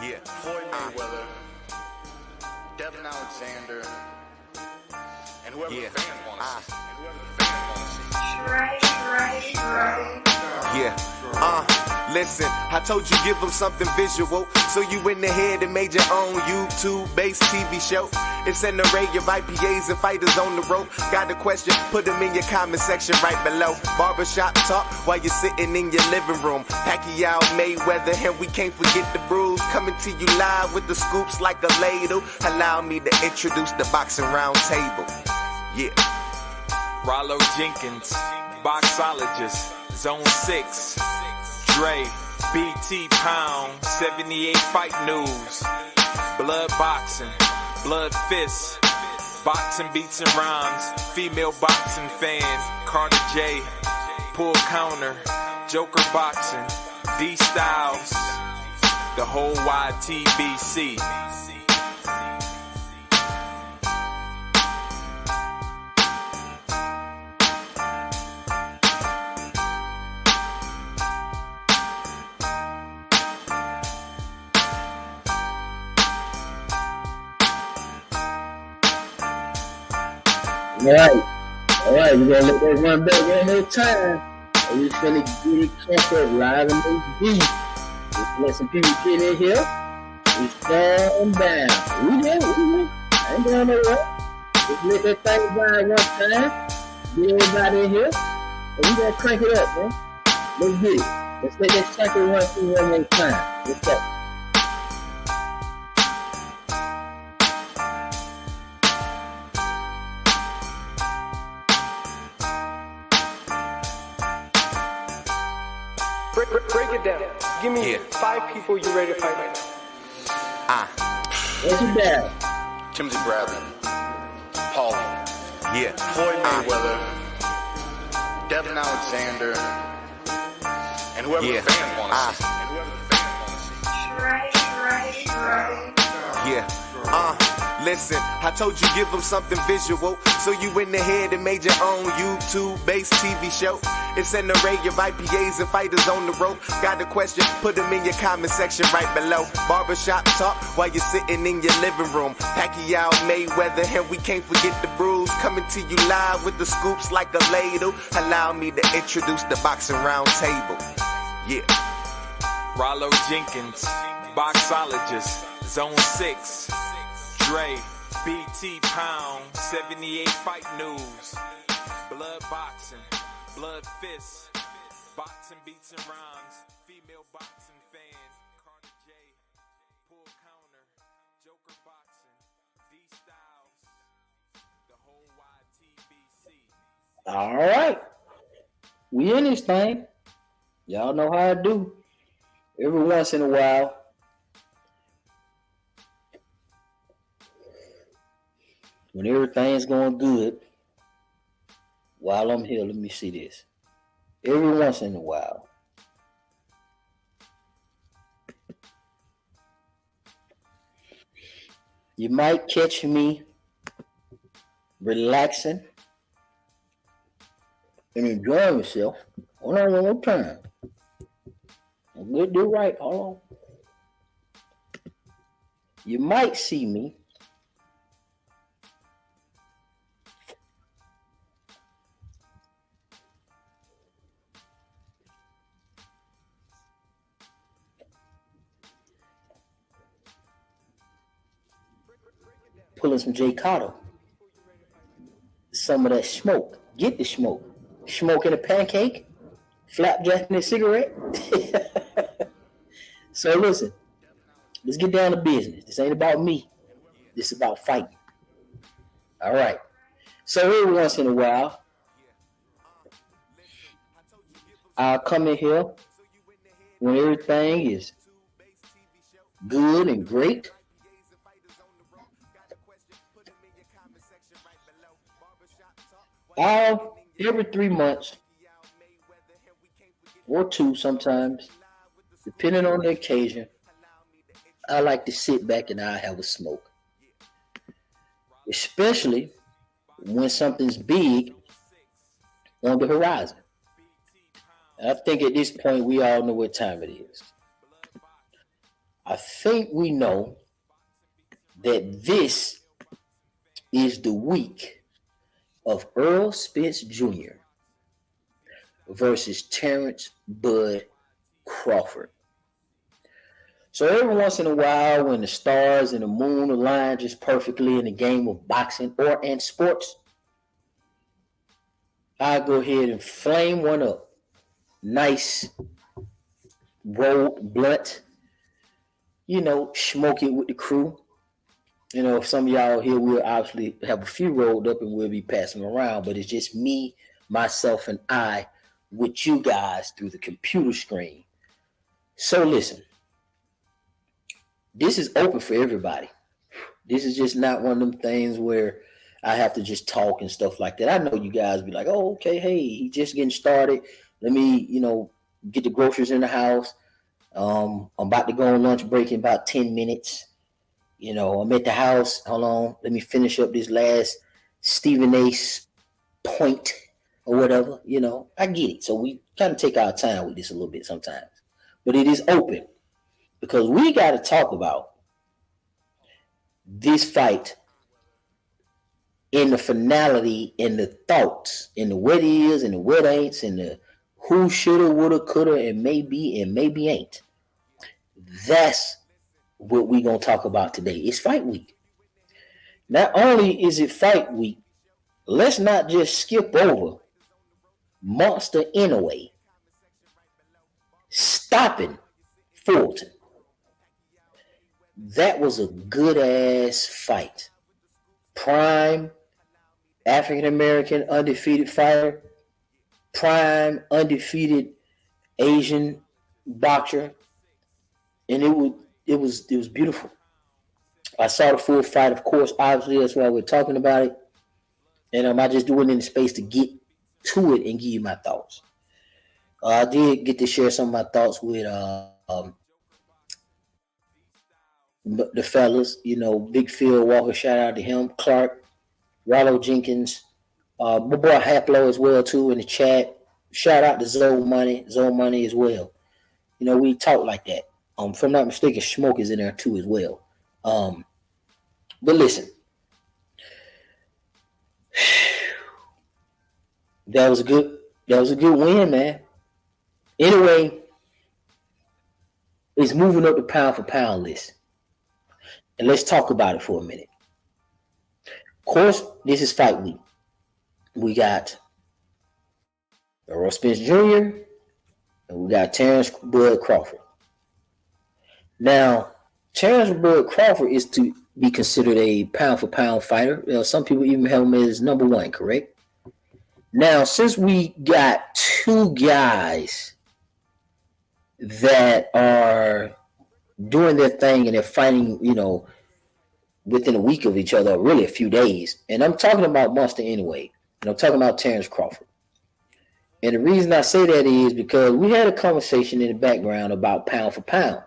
Yeah. Floyd Mayweather, Devin Alexander, and whoever the fans want to see. Yeah. Listen, I told you give them something visual, so you went ahead and made your own YouTube-based TV show. It's an array of IPAs and fighters on the road. Got a question? Put them in your comment section right below. Barbershop talk while you're sitting in your living room. Pacquiao, Mayweather, and we can't forget the brews. Coming to you live with the scoops like a ladle. Allow me to introduce the Boxing Round Table. Yeah. Rollo Jenkins, Boxologist, Zone 6, Dre, BT Pound, 78 Fight News, Blood Boxing, Blood Fists, Boxing Beats and Rhymes, Female Boxing Fan, Carter J, Pull Counter, Joker Boxing, D Styles, the whole YTBC. All right, we're gonna let that run back one more time. And we finna get it kept up live and HD. Just let some people get in here. It's calm down. We there. I ain't going nowhere. Just let that thing ride one time. Get everybody in here. And we gonna crank it up, man. Let's get it. Let's let that cycle run through one more time. Let's go. Break it down. Give me 5 people you're ready to fight right now. What's your dad? Timothy Bradley, Paul, Yeah. Floyd Mayweather, Devin Alexander, and whoever the fans want to see. Yeah. Listen, I told you give them something visual, so you went ahead and made your own YouTube-based TV show. It's an array of IPAs and fighters on the road. Got a question? Put them in your comment section right below. Barbershop talk while you're sitting in your living room. Pacquiao, Mayweather, and we can't forget the brews. Coming to you live with the scoops like a ladle. Allow me to introduce the Boxing Round Table. Yeah. Rollo Jenkins, Boxologist, Zone 6, Dre, BT Pound, 78 Fight News, Blood Boxing, Blood Fists, Boxing Beats and Rhymes, Female Boxing Fan, Carter J, Pull Counter, Joker Boxing, D Styles, the whole YTBC. All right. We in this thing. Y'all know how I do. Every once in a while, when everything's going good, while I'm here, let me see this. Every once in a while, you might catch me relaxing and enjoying myself. Hold on one more time. I'm gonna do right. Hold on. You might see me pulling some J. Cotto. Some of that smoke. Get the smoke. Smoke in a pancake. Flapjack in a cigarette. So listen, let's get down to business. This ain't about me. This is about fighting. All right. So every once in a while, I'll come in here when everything is good and great. Every 3 months or 2 sometimes, depending on the occasion, I like to sit back and I have a smoke. Especially when something's big on the horizon. And I think at this point we all know what time it is. I think we know that this is the week of Earl Spence Jr. versus Terrence Bud Crawford. So every once in a while, when the stars and the moon align just perfectly in the game of boxing or in sports, I go ahead and flame one up. Nice, rolled blunt. Smoke it with the crew. If some of y'all here, we'll obviously have a few rolled up and we'll be passing around, but it's just me, myself, and I with you guys through the computer screen. So listen, this is open for everybody. This is just not one of them things where I have to just talk and stuff like that. I know you guys be like, oh, okay, hey, he just getting started. Let me, get the groceries in the house. I'm about to go on lunch break in about 10 minutes. I'm at the house. Hold on. Let me finish up this last Stephen Ace point or whatever. I get it. So we kind of take our time with this a little bit sometimes. But it is open because we got to talk about this fight in the finality, in the thoughts, in the what is and the what ain'ts, and the who shoulda, woulda, coulda, and maybe ain't. That's what we're going to talk about today. It's fight week. Not only is it fight week, let's not just skip over Monster Inoue stopping Fulton. That was a good ass fight. Prime African American undefeated fighter, prime undefeated Asian boxer, and it was beautiful. I saw the full fight, of course. Obviously, that's why we're talking about it, and I just do it in the space to get to it and give you my thoughts. I did get to share some of my thoughts with the fellas. Big Phil Walker, shout out to him. Clark, Rollo Jenkins, my boy Haplo as well too in the chat. Shout out to Zoe Money as well. We talk like that. If I'm not mistaken, Smoke is in there too as well. But listen, that was a good win, man. Anyway, it's moving up the pound for pound list. And let's talk about it for a minute. Of course, this is fight week. We got Earl Spence Jr. and we got Terrence Bud Crawford. Now, Terrence Bud Crawford is to be considered a pound for pound fighter. Some people even have him as number one, correct? Now, since we got two guys that are doing their thing and they're fighting, within a week of each other, or really a few days, and I'm talking about Monster Inoue, and I'm talking about Terrence Crawford. And the reason I say that is because we had a conversation in the background about pound for pound.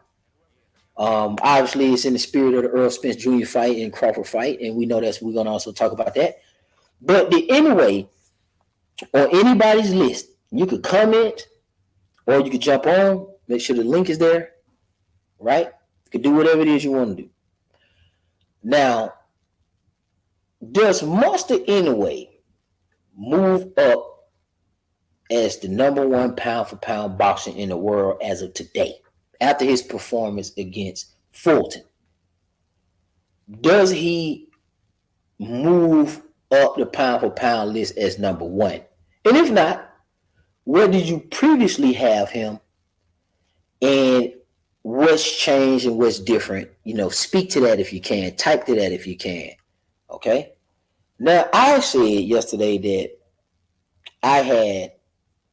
Obviously, it's in the spirit of the Earl Spence Jr. fight and Crawford fight, and we know that we're going to also talk about that. But the Inoue, on anybody's list, you could comment or you could jump on, make sure the link is there, right? You could do whatever it is you want to do. Now, does Monster Inoue move up as the number one pound for pound boxer in the world as of today after his performance against Fulton? Does he move up the pound for pound list as number one? And if not, where did you previously have him? And what's changed and what's different? Speak to that if you can. Type to that if you can. Okay? Now, I said yesterday that I had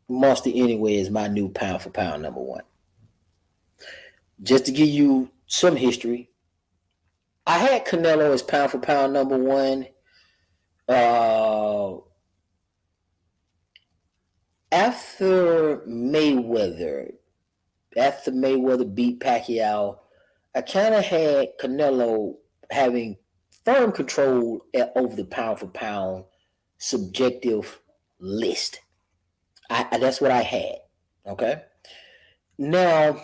Monster Inoue as my new pound for pound number one. Just to give you some history, I had Canelo as pound for pound number one. After Mayweather beat Pacquiao, I kind of had Canelo having firm control over the pound for pound subjective list. That's what I had. Okay. Now,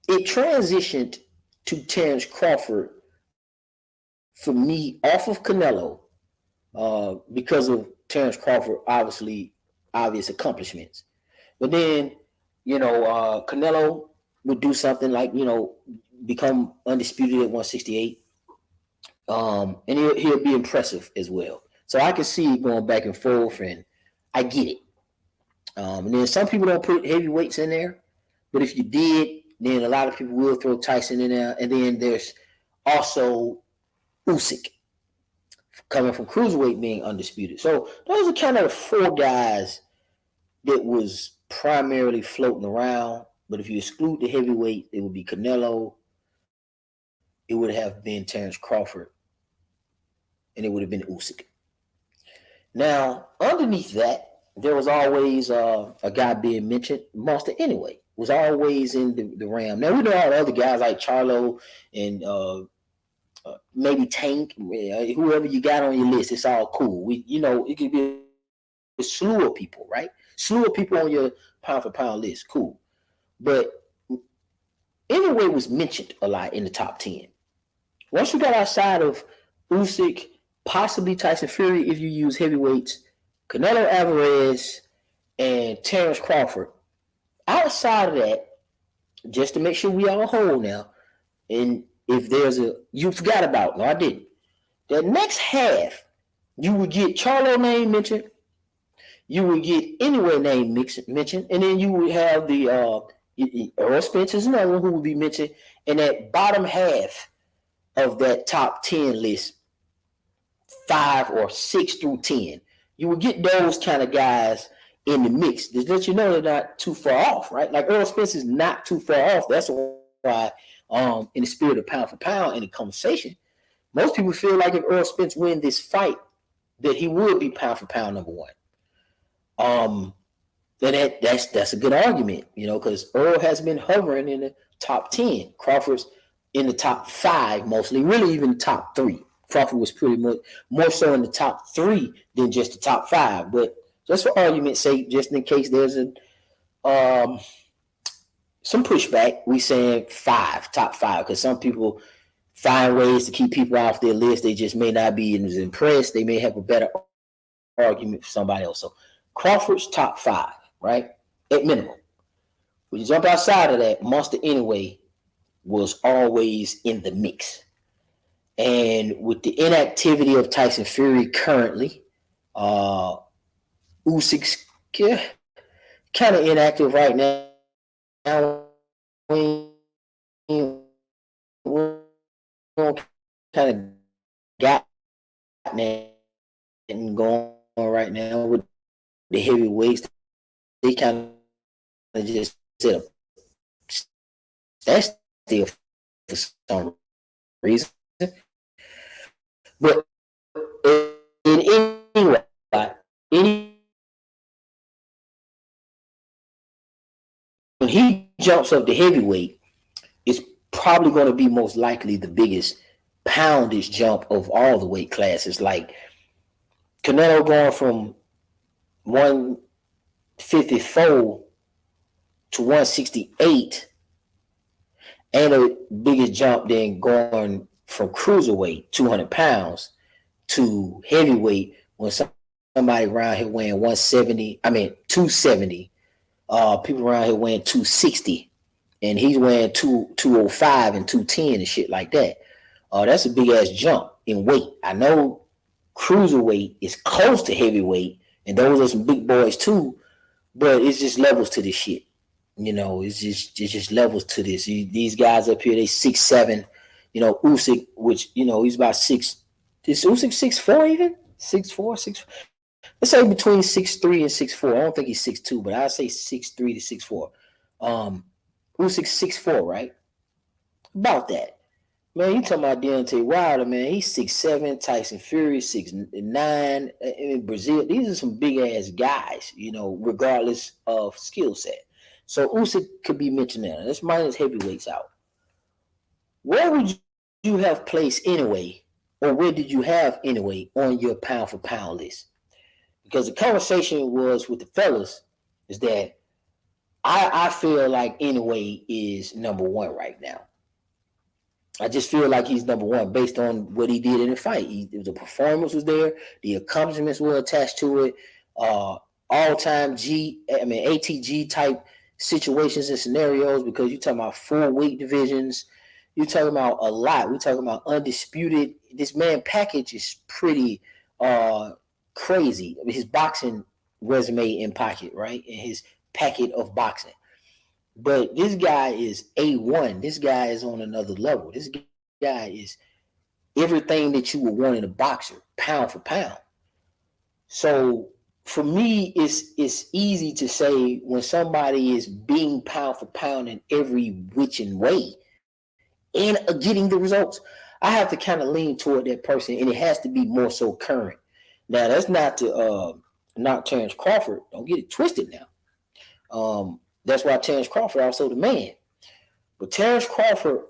it transitioned to Terrence Crawford for me off of Canelo because of Terrence Crawford obvious accomplishments. But then, Canelo would do something like, become undisputed at 168. And he'll be impressive as well. So I can see it going back and forth, and I get it. And then some people don't put heavyweights in there, but if you did, then a lot of people will throw Tyson in there. And then there's also Usyk coming from cruiserweight being undisputed. So those are kind of the four guys that was primarily floating around. But if you exclude the heavyweight, it would be Canelo. It would have been Terrence Crawford, and it would have been Usyk. Now, underneath that, there was always a guy being mentioned. Monster anyway was always in the realm. Now we know all the other guys like Charlo and maybe Tank, whoever you got on your list. It's all cool. It could be a slew of people, right? Slew of people on your pound for pound list, cool. But anyway was mentioned a lot in the top 10. Once you got outside of Usyk, possibly Tyson Fury if you use heavyweights, Canelo Alvarez, and Terrence Crawford. Outside of that, just to make sure we all whole now, and if there's you forgot about, no, I didn't. The next half, you would get Charlo name mentioned, you would get Anyway name mentioned, and then you would have the Earl Spence is another one who would be mentioned, and that bottom half of that top 10 list, 5 or 6 through 10. You would get those kind of guys in the mix. Just let you know they're not too far off, right? Like Earl Spence is not too far off. That's why, in the spirit of pound for pound in the conversation, most people feel like if Earl Spence win this fight, that he would be pound for pound number one. Then that's a good argument, because Earl has been hovering in the top 10. Crawford's in the top 5 mostly, really even the top 3. Crawford was pretty much more so in the top 3 than just the top 5. But just for argument's sake, just in case there's some pushback, we saying 5, top 5, because some people find ways to keep people off their list. They just may not be as impressed. They may have a better argument for somebody else. So Crawford's top 5, right? At minimum. When you jump outside of that, Monster Anyway was always in the mix. And with the inactivity of Tyson Fury currently, Usyk's kind of inactive right now. Kind of got nothing going on right now with the heavyweights. They kind of just set up standstill for some reason. But in when he jumps up to heavyweight, it's probably going to be most likely the biggest poundage jump of all the weight classes. Like Canelo going from 154 to 168 ain't a biggest jump than going from cruiserweight, 200 pounds, to heavyweight when somebody around here weighing 270. People around here weighing 260, and he's weighing 205 and 210 and shit like that. That's a big ass jump in weight. I know cruiserweight is close to heavyweight, and those are some big boys too, but it's just levels to this shit. It's just levels to this. These guys up here, they 6'7". Usyk, which he's about 6. Is Usyk 6'4" even? 6'4", 6. Let's say between 6'3" and 6'4". I don't think he's 6'2", but I'd say 6'3" to 6'4". Usyk 6'4", right? About that. Man, you talking about Deontay Wilder, man. He's 6'7". Tyson Fury 6'9". In Brazil, these are some big ass guys, regardless of skill set. So Usyk could be mentioned there. Let's minus heavyweights out. Where would you have placed Anyway, or where did you have Anyway on your pound for pound list? Because the conversation was with the fellas is that I feel like Anyway is number one right now. I just feel like he's number one based on what he did in the fight. The performance was there, the accomplishments were attached to it. All-time ATG type situations and scenarios, because you're talking about full weight divisions. You're talking about a lot. We're talking about undisputed. This man package is pretty crazy. I mean, his boxing resume in pocket, right? And his packet of boxing. But this guy is A1. This guy is on another level. This guy is everything that you would want in a boxer, pound for pound. So for me, it's easy to say when somebody is being pound for pound in every which and way and getting the results, I have to kind of lean toward that person, and it has to be more so current. Now, that's not to knock Terrence Crawford. Don't get it twisted now. That's why Terrence Crawford also the man. But Terrence Crawford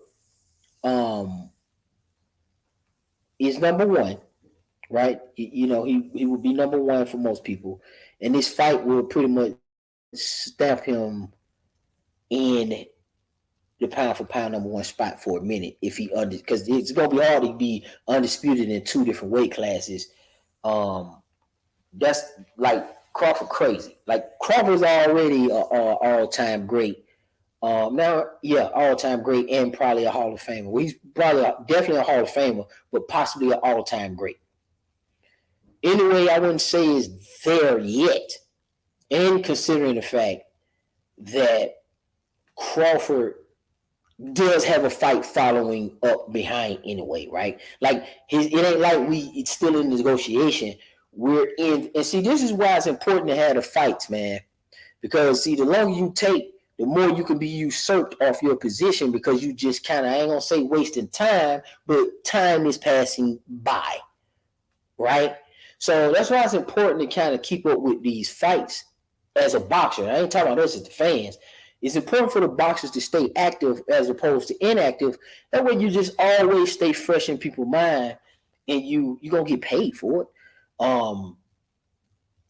is number one, right? He would be number one for most people. And this fight will pretty much stamp him in the pound for pound number one spot for a minute. Because it's going to be hard to be undisputed in two different weight classes. That's like Crawford crazy. Like Crawford's already an all-time great. All-time great and probably a Hall of Famer. Well, he's definitely a Hall of Famer, but possibly an all-time great. Anyway, I wouldn't say is there yet. And considering the fact that Crawford does have a fight following up behind Anyway, right? Like it ain't like it's still in negotiation. We're in, and see, this is why it's important to have the fights, man. Because see, the longer you take, the more you can be usurped off your position, because you just kind of, I ain't gonna say wasting time, but time is passing by, right? So that's why it's important to kind of keep up with these fights as a boxer. I ain't talking about us as the fans. It's important for the boxers to stay active as opposed to inactive. That way you just always stay fresh in people's mind, and you're going to get paid for it.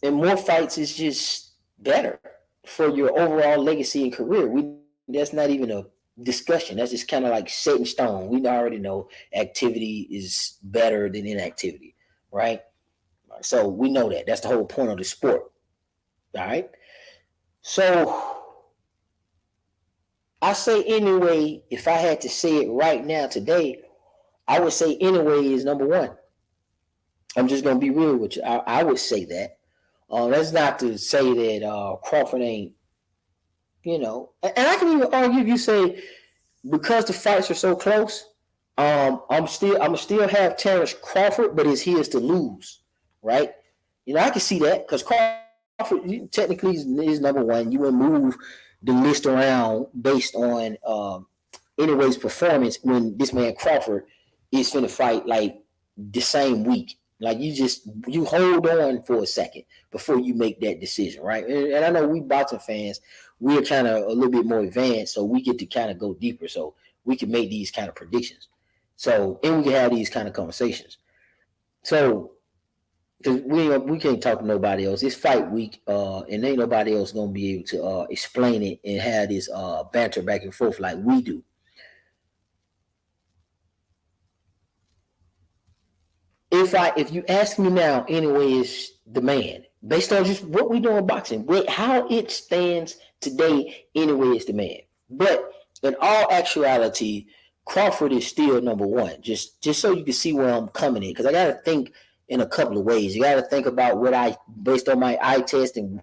And more fights is just better for your overall legacy and career. That's not even a discussion. That's just kind of like set in stone. We already know activity is better than inactivity, right? So we know that. That's the whole point of the sport. All right? So I say Anyway, if I had to say it right now today, I would say Anyway is number one. I'm just going to be real with you. I would say that. That's not to say that Crawford ain't, and I can even argue if you say, because the fights are so close, I'm still have Terrence Crawford, but it's his to lose, right? I can see that, because Crawford technically is number one. You would move the list around based on Anyway's performance when this man Crawford is finna fight like the same week. Like you hold on for a second before you make that decision, right? And I know we boxing fans, we're kind of a little bit more advanced, so we get to kind of go deeper, so we can make these kind of predictions. So, and we can have these kind of conversations. So, because we can't talk to nobody else. It's fight week, and ain't nobody else gonna be able to explain it and have this banter back and forth like we do. If you ask me now, Anyway is the man. Based on just what we do in boxing, how it stands today, Anyway is the man. But in all actuality, Crawford is still number one. Just so you can see where I'm coming in, because I gotta think in a couple of ways. You gotta think about based on my eye test and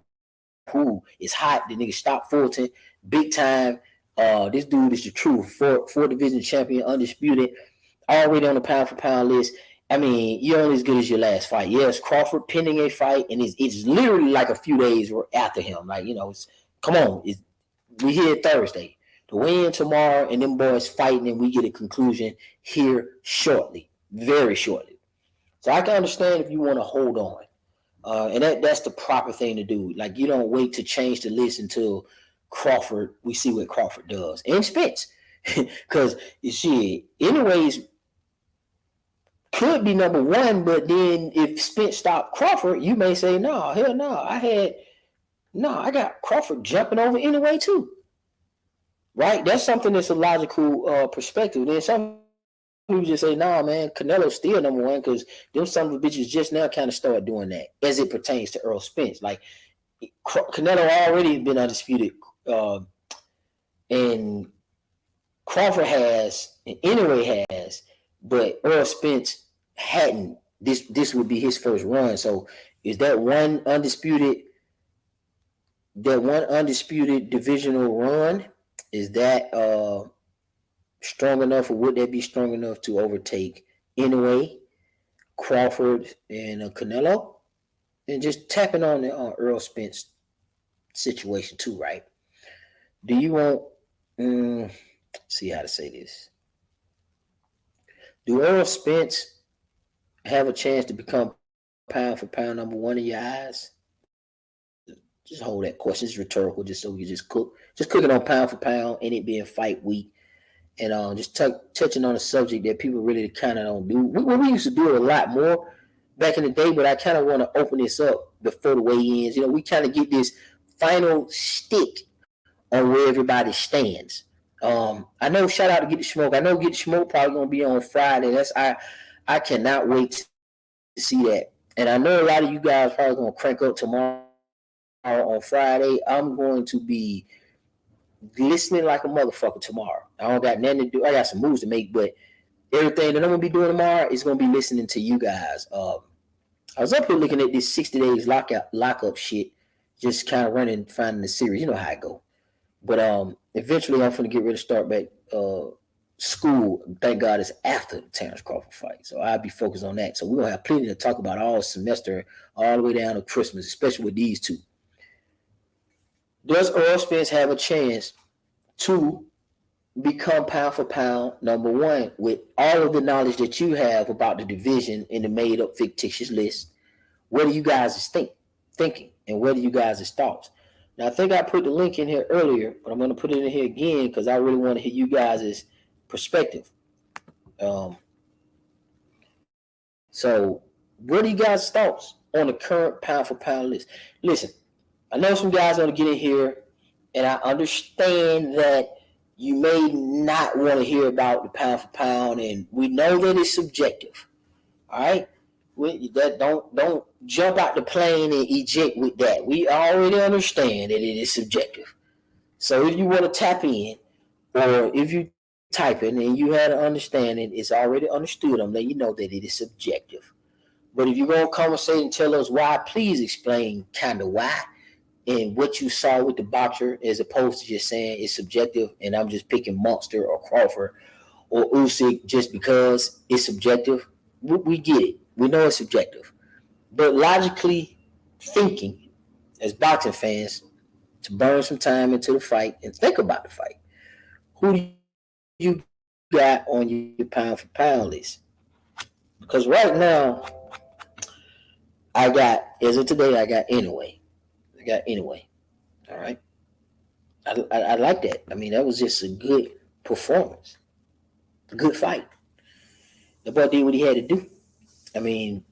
who is hot. The nigga stopped Fulton, big time. This dude is the truth. Four division champion, undisputed, already on the pound for pound list. I mean, you're only as good as your last fight. Yes, Crawford pending a fight, and it's literally like a few days after him. Like, come on, we here Thursday. The win tomorrow, and them boys fighting, and we get a conclusion here shortly, very shortly. So I can understand if you want to hold on, and that's the proper thing to do. Like, you don't wait to change the list until we see what Crawford does, and Spence, because anyways. Could be number one, but then if Spence stopped Crawford, you may say, no, hell no. No, I got Crawford jumping over anyway too. Right? That's something that's a logical perspective. Then some people just say, nah, man, Canelo's still number one because them son of a bitches just now kind of start doing that as it pertains to Earl Spence. Like, Canelo already been undisputed, and Crawford has, and anyway has, but Earl Spence hadn't. This would be his first run. So is that one undisputed divisional run? Is that strong enough, or would that be strong enough to overtake anyway Crawford and Canelo? And just tapping on the Earl Spence situation too, right? Do you want? See how to say this. Do Earl Spence have a chance to become pound for pound number one in your eyes? Just hold that question. It's rhetorical, just so you just cooking on pound for pound and it being fight week, and just touching on a subject that people really kind of don't do. We used to do it a lot more back in the day, but I kind of want to open this up before the weigh-ins. We kind of get this final stick on where everybody stands. I know, shout out to Get the Smoke. I know Get the Smoke probably gonna be on Friday. I cannot wait to see that. And I know a lot of you guys probably gonna crank up tomorrow on Friday. I'm going to be listening like a motherfucker tomorrow. I don't got nothing to do. I got some moves to make, but everything that I'm gonna be doing tomorrow is gonna be listening to you guys. I was up here looking at this 60 days lockup shit, just kind of finding the series. You know how I go. But eventually I'm gonna get ready to start back school. Thank God it's after the Terrence Crawford fight, so I'll be focused on that. So we're gonna have plenty to talk about all semester, all the way down to Christmas, especially with these two. Does Earl Spence have a chance to become pound for pound number one with all of the knowledge that you have about the division in the made up fictitious list? What are you guys thinking, and what are you guys' thoughts? Now, I think I put the link in here earlier, but I'm going to put it in here again because I really want to hear you guys' perspective. So, what are you guys' thoughts on the current pound for pound list? Listen, I know some guys want to get in here, and I understand that you may not want to hear about the pound for pound, and we know that it's subjective. All right? Don't jump out the plane and eject with that. We already understand that it is subjective. So if you want to tap in, or if you type in and you had an understanding, it's already understood. I'm letting you know that it is subjective. But if you're going to conversate and tell us why, please explain kind of why and what you saw with the boxer, as opposed to just saying it's subjective and I'm just picking Monster or Crawford or Usyk just because it's subjective. We get it. We know it's subjective. But logically thinking, as boxing fans, to burn some time into the fight and think about the fight, who do you got on your pound for pound list? Because right now, as of today, I got Anyway. All right. I like that. I mean, that was just a good performance. A good fight. The boy did what he had to do. I mean,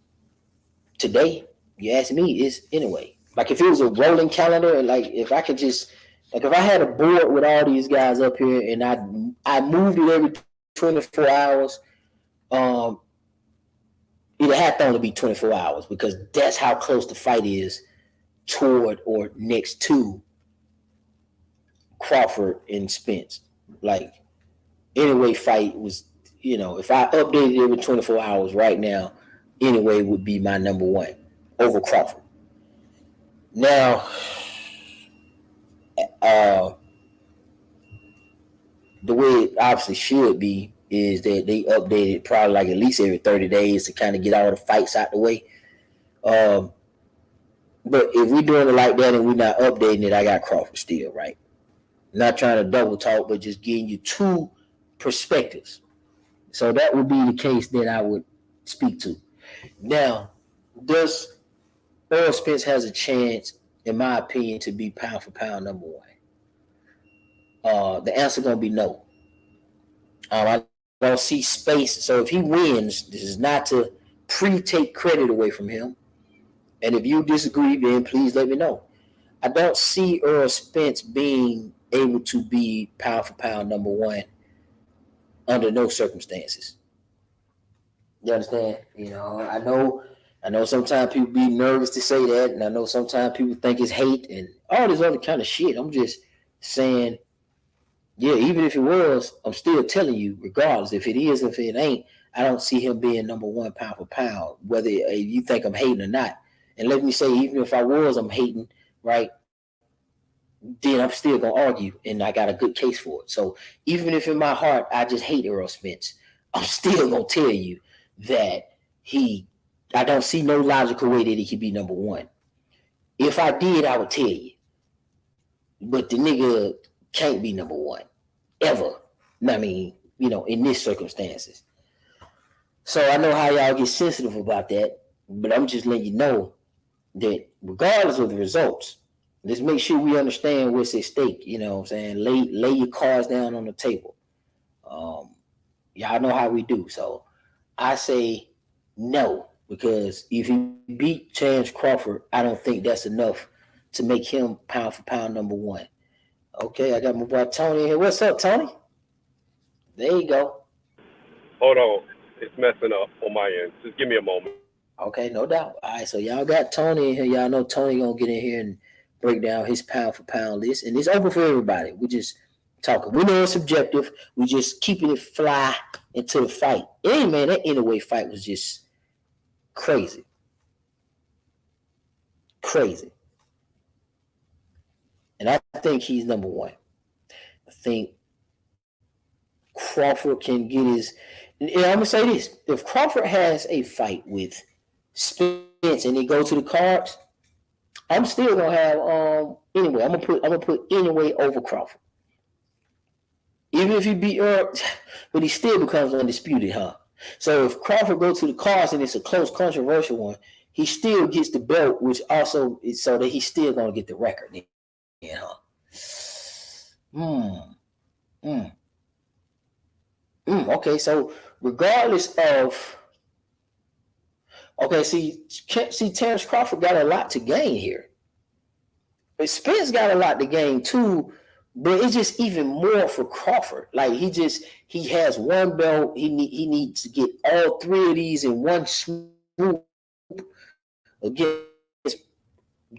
today, you ask me, it's Anyway. Like, if it was a rolling calendar, and like, if I could just, like, if I had a board with all these guys up here and I moved it every 24 hours, it'd have to only be 24 hours because that's how close the fight is toward or next to Crawford and Spence. Like, Anyway fight was, if I updated it every 24 hours right now, Anyway would be my number one over Crawford. Now, the way it obviously should be is that they update it probably like at least every 30 days to kind of get all the fights out the way. But if we're doing it like that and we're not updating it, I got Crawford still, right? Not trying to double talk, but just giving you two perspectives. So that would be the case that I would speak to. Now, does Earl Spence has a chance, in my opinion, to be pound for pound number one? The answer going to be no. I don't see space. So if he wins, this is not to take credit away from him. And if you disagree, then please let me know. I don't see Earl Spence being able to be pound for pound number one under no circumstances. You understand? I know sometimes people be nervous to say that, and I know sometimes people think it's hate and all this other kind of shit. I'm just saying, yeah, even if it was, I'm still telling you, regardless if it is, if it ain't, I don't see him being number one pound for pound, whether you think I'm hating or not. And let me say, even if I was, I'm hating, right? Then I'm still gonna argue, and I got a good case for it. So even if in my heart I just hate Earl Spence, I'm still gonna tell you that I don't see no logical way that he could be number one. If I did, I would tell you. But the nigga can't be number one ever. I mean, in this circumstances. So I know how y'all get sensitive about that, but I'm just letting you know that regardless of the results, let's make sure we understand what's at stake. You know what I'm saying? Lay your cards down on the table. Y'all know how we do. So I say no, because if he beat Chance Crawford, I don't think that's enough to make him pound for pound number one. Okay, I got my boy Tony here. What's up, Tony? There you go. Hold on. It's messing up on my end. Just give me a moment. Okay, no doubt. All right, so y'all got Tony in here. Y'all know Tony gonna get in here and break down his pound for pound list. And it's open for everybody. We just talking. We know it's subjective. We just keeping it fly into the fight. Hey, man, that Inouye fight was just crazy. Crazy. And I think he's number one. I think Crawford can get his. And I'm gonna say this: if Crawford has a fight with Spence and they go to the cards, I'm still gonna have anyway. I'm gonna put Inouye over Crawford, even if he beat Earl, but he still becomes undisputed, huh? So if Crawford goes to the cards and it's a close, controversial one, he still gets the belt, which also is so that he's still gonna get the record. Okay, so regardless of Terrence Crawford got a lot to gain here. But Spence got a lot to gain too, but it's just even more for Crawford. Like he has one belt. He needs to get all three of these in one swoop against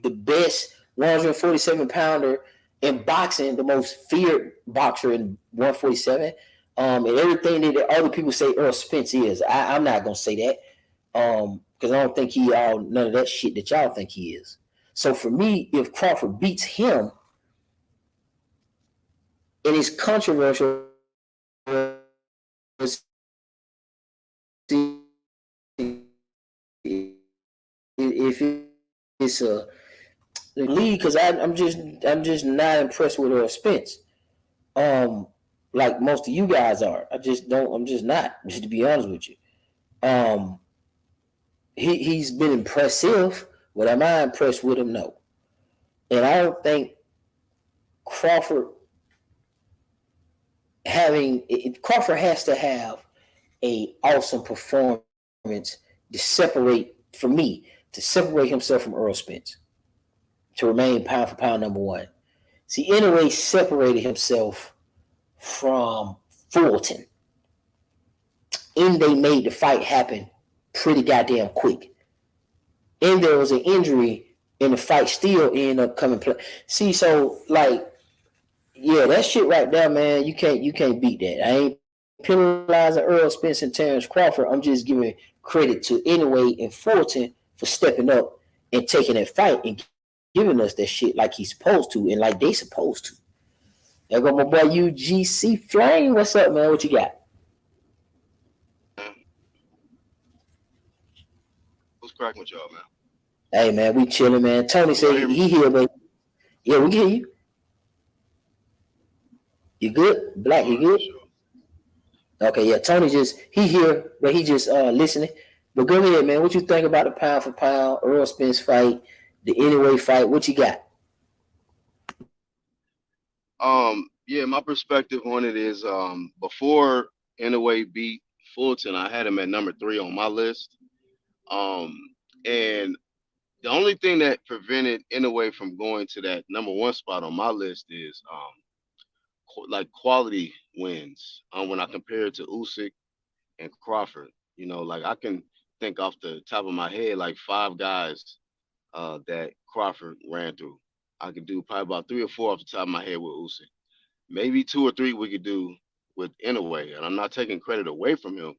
the best 147 pounder in boxing, the most feared boxer in 147. And everything that other people say Earl Spence is. I'm not gonna say that. Because I don't think he none of that shit that y'all think he is. So for me, if Crawford beats him, and it's controversial, if it's a league, because I'm just not impressed with Earl Spence. Like most of you guys are. I'm just not, just to be honest with you. He's been impressive, but am I impressed with him? No. And I don't think Crawford has to have a awesome performance to separate himself from Earl Spence, to remain pound for pound number one. See, Inouye separated himself from Fulton, and they made the fight happen pretty goddamn quick. And there was an injury, and the fight still ended up coming play. See, so like, yeah, that shit right there, man. You can't beat that. I ain't penalizing Earl Spence and Terrence Crawford. I'm just giving credit to Inouye and Fulton for stepping up and taking that fight and giving us that shit like he's supposed to and like they supposed to. There go my boy UGC Flame. What's up, man? What you got? What's cracking with y'all, man? Hey, man, we chilling, man. Tony said he here, but yeah, we can hear you. You good? Black, you good? Sure. Okay, yeah. Tony he here, but he just listening. But go ahead, man. What you think about the pound for pound Earl Spence fight, the Inouye fight? What you got? Yeah, my perspective on it is before Inouye beat Fulton, I had him at number 3 on my list. And the only thing that prevented Inoue from going to that number one spot on my list is like quality wins. When I compare it to Usyk and Crawford, you know, like I can think off the top of my head like five guys that Crawford ran through. I could do probably about three or four off the top of my head with Usyk. Maybe two or three we could do with Inoue, and I'm not taking credit away from him,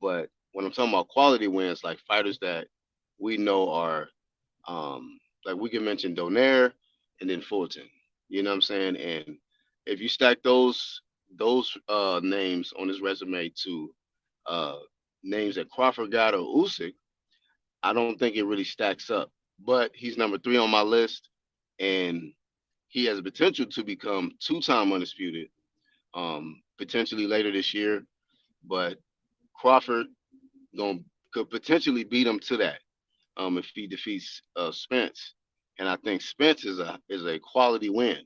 but when I'm talking about quality wins, like fighters that we know are like we can mention Donaire and then Fulton. You know what I'm saying? And if you stack those names on his resume to uh, names that Crawford got or Usyk, I don't think it really stacks up. But he's number three on my list, and he has the potential to become two-time undisputed, potentially later this year. But Crawford going could potentially beat him to that if he defeats Spence. And I think Spence is a quality win.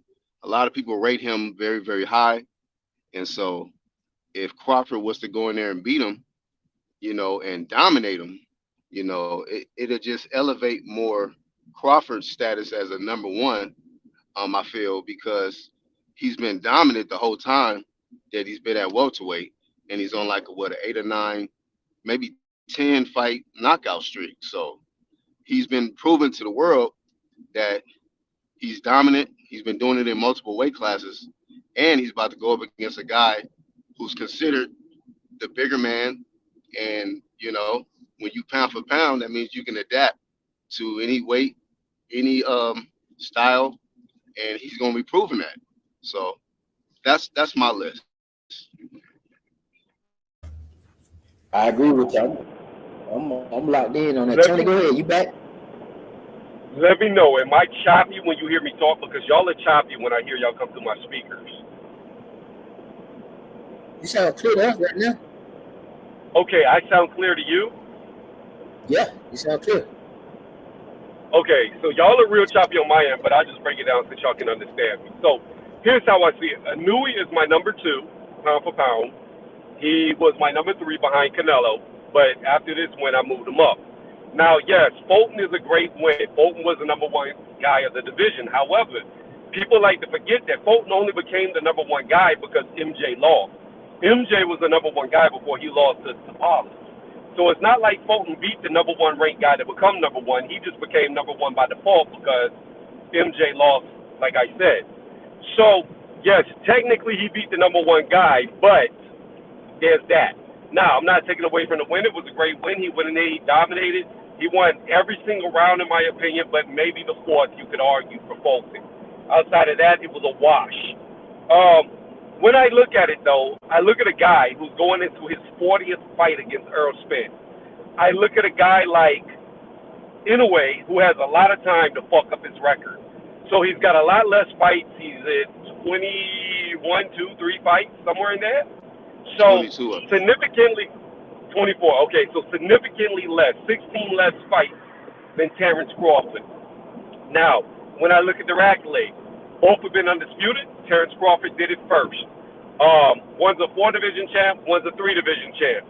A lot of people rate him very, very high. And so if Crawford was to go in there and beat him, you know, and dominate him, you know, it'll just elevate more Crawford's status as a number one, I feel, because he's been dominant the whole time that he's been at welterweight, and he's on like an 8 or 9, maybe 10 fight knockout streak. So he's been proven to the world that he's dominant. He's been doing it in multiple weight classes, and he's about to go up against a guy who's considered the bigger man. And you know, when you pound for pound, that means you can adapt to any weight, any style, and he's going to be proving that. So that's my list. I agree with you. I'm locked in on that. Tony, go ahead. You back? Let me know. Am I choppy when you hear me talk? Because y'all are choppy when I hear y'all come through my speakers. You sound clear to us right now. Okay, I sound clear to you? Yeah, you sound clear. Okay, so y'all are real choppy on my end, but I'll just break it down so y'all can understand me. So here's how I see it. Anui is my number 2, pound for pound. He was my number 3 behind Canelo, but after this win, I moved him up. Now, yes, Fulton is a great win. Fulton was the number 1 guy of the division. However, people like to forget that Fulton only became the number 1 guy because MJ lost. MJ was the number 1 guy before he lost to Paulus. So it's not like Fulton beat the number 1 ranked guy to become number 1. He just became number 1 by default because MJ lost, like I said. So, yes, technically he beat the number 1 guy, but there's that. Now, I'm not taking away from the win. It was a great win. He went in there, he dominated. He won every single round, in my opinion, but maybe the 4th you could argue for Fulton. Outside of that, it was a wash. When I look at it, though, I look at a guy who's going into his 40th fight against Earl Spence. I look at a guy like Inoue, who has a lot of time to fuck up his record. So he's got a lot less fights. He's at 21, 2, 3 fights, somewhere in there. So significantly, 24. Okay, so significantly less, 16 less fights than Terrence Crawford. Now, when I look at their accolades, both have been undisputed. Terrence Crawford did it first. One's a 4-division champ, one's a 3-division champ.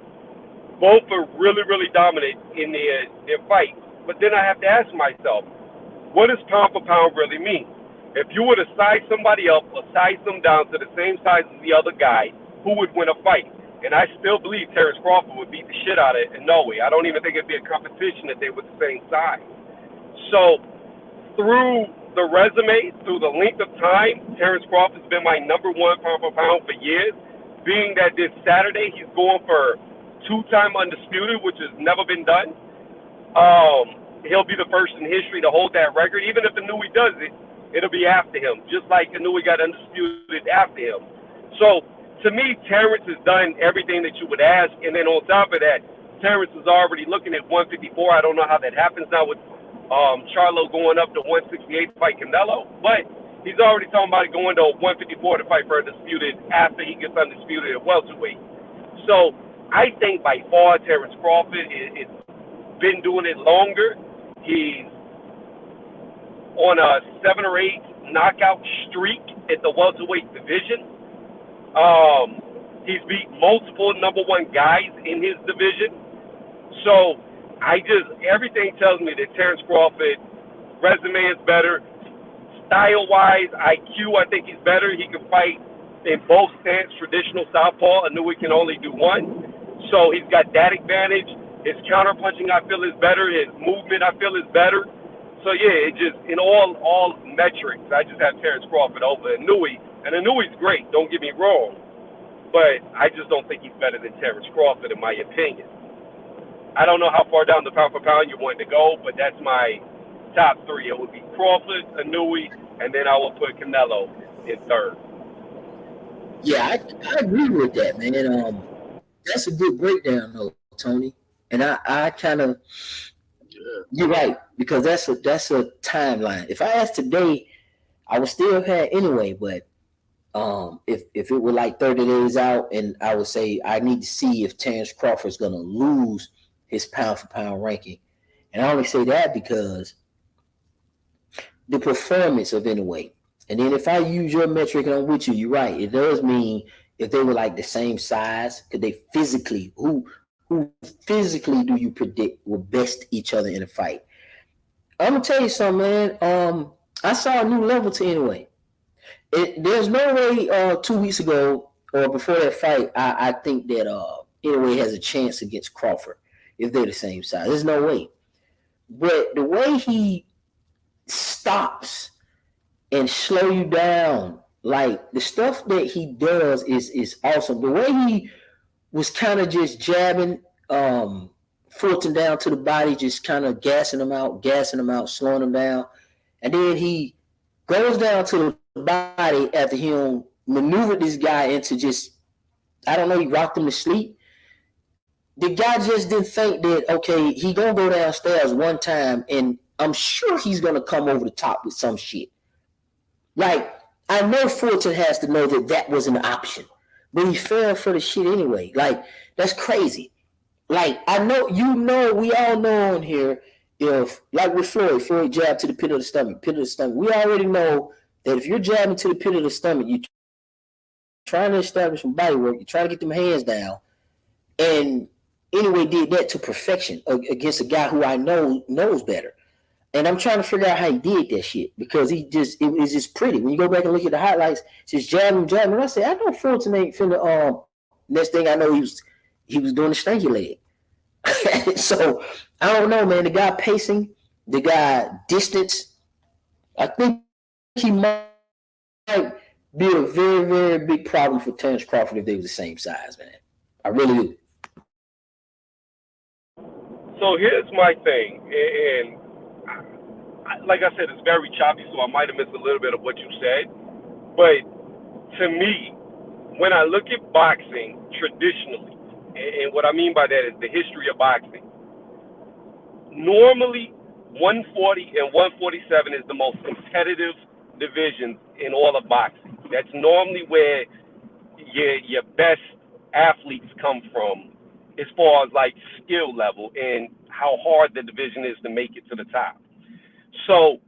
Both are really, really dominant in their fights. But then I have to ask myself, what does pound for pound really mean? If you were to size somebody up or size them down to the same size as the other guy, who would win a fight? And I still believe Terrence Crawford would beat the shit out of Inoue. I don't even think it'd be a competition if they were the same size. So through the resume, through the length of time, Terrence Crawford's been my number 1 pound for pound for years. Being that this Saturday he's going for 2-time undisputed, which has never been done. He'll be the first in history to hold that record. Even if Inoue does it, it'll be after him, just like Inoue got undisputed after him. So to me, Terrence has done everything that you would ask, and then on top of that, Terrence is already looking at 154. I don't know how that happens now with Charlo going up to 168 to fight Canelo, but he's already talking about going to 154 to fight for undisputed after he gets undisputed at welterweight. So I think by far Terrence Crawford is been doing it longer. He's on a 7 or 8 knockout streak at the welterweight division. He's beat multiple number 1 guys in his division. So Everything tells me that Terrence Crawford resume is better. Style-wise, IQ, I think he's better. He can fight in both stance, traditional southpaw. I knew he can only do one. So he's got that advantage. His counterpunching, I feel, is better. His movement, I feel, is better. So, yeah, it just, in all metrics, I just have Terrence Crawford over Inouye. And Inouye's great, don't get me wrong. But I just don't think he's better than Terrence Crawford, in my opinion. I don't know how far down the pound for pound you want to go, but that's my top three. It would be Crawford, Inouye, and then I will put Canelo in third. Yeah, I agree with that, man. That's a good breakdown, though, Tony. And I kind of, you're right, because that's a timeline. If I asked today, I would still have anyway, but if it were like 30 days out, and I would say I need to see if Terrence Crawford's going to lose his pound for pound ranking. And I only say that because the performance of Inouye. And then if I use your metric and I'm with you, you're right. It does mean if they were like the same size, could they physically, who physically do you predict will best each other in a fight? I'm gonna tell you something, man. I saw a new level to Inouye. There's no way 2 weeks ago or before that fight, I think that Inouye has a chance against Crawford if they're the same size. There's no way. But the way he stops and slow you down, like the stuff that he does is awesome. The way he was kind of just jabbing Fulton down to the body, just kind of gassing him out, slowing him down. And then he goes down to the body after he maneuvered this guy into just, I don't know, he rocked him to sleep. The guy just didn't think that, okay, he gonna go downstairs one time and I'm sure he's gonna come over the top with some shit. Like, I know Fulton has to know that was an option, but he fell for the shit anyway. Like, that's crazy. Like, I know, we all know on here, if, like with Floyd jabbed to the pit of the stomach. We already know that if you're jabbing to the pit of the stomach, you're trying to establish some body work, you're trying to get them hands down, and Inouye did that to perfection against a guy who I know knows better. And I'm trying to figure out how he did that shit because it was just pretty. When you go back and look at the highlights, just jabbing. And I said, I know Fulton ain't finna. Next thing I know, he was doing the stanky leg. So I don't know, man. The guy pacing, the guy distance. I think he might be a very, very big problem for Terrence Crawford if they were the same size, man. I really do. So here's my thing, and like I said, it's very choppy, so I might have missed a little bit of what you said. But to me, when I look at boxing traditionally, and what I mean by that is the history of boxing, normally 140 and 147 is the most competitive divisions in all of boxing. That's normally where your best athletes come from as far as like skill level and how hard the division is to make it to the top. So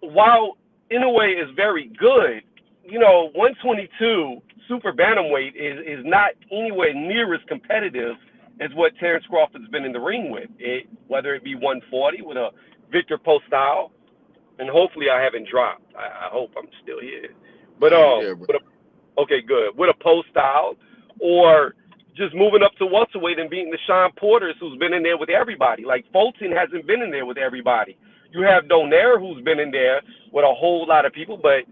while Inouye is very good, 122 super bantamweight is not anywhere near as competitive as what Terrence Crawford's been in the ring with. Whether it be 140 with a Victor Postol, and hopefully I haven't dropped. I hope I'm still here. But okay, good. With a Postol, or just moving up to welterweight and beating the Sean Porters, who's been in there with everybody. Like, Fulton hasn't been in there with everybody. You have Donaire, who's been in there with a whole lot of people, but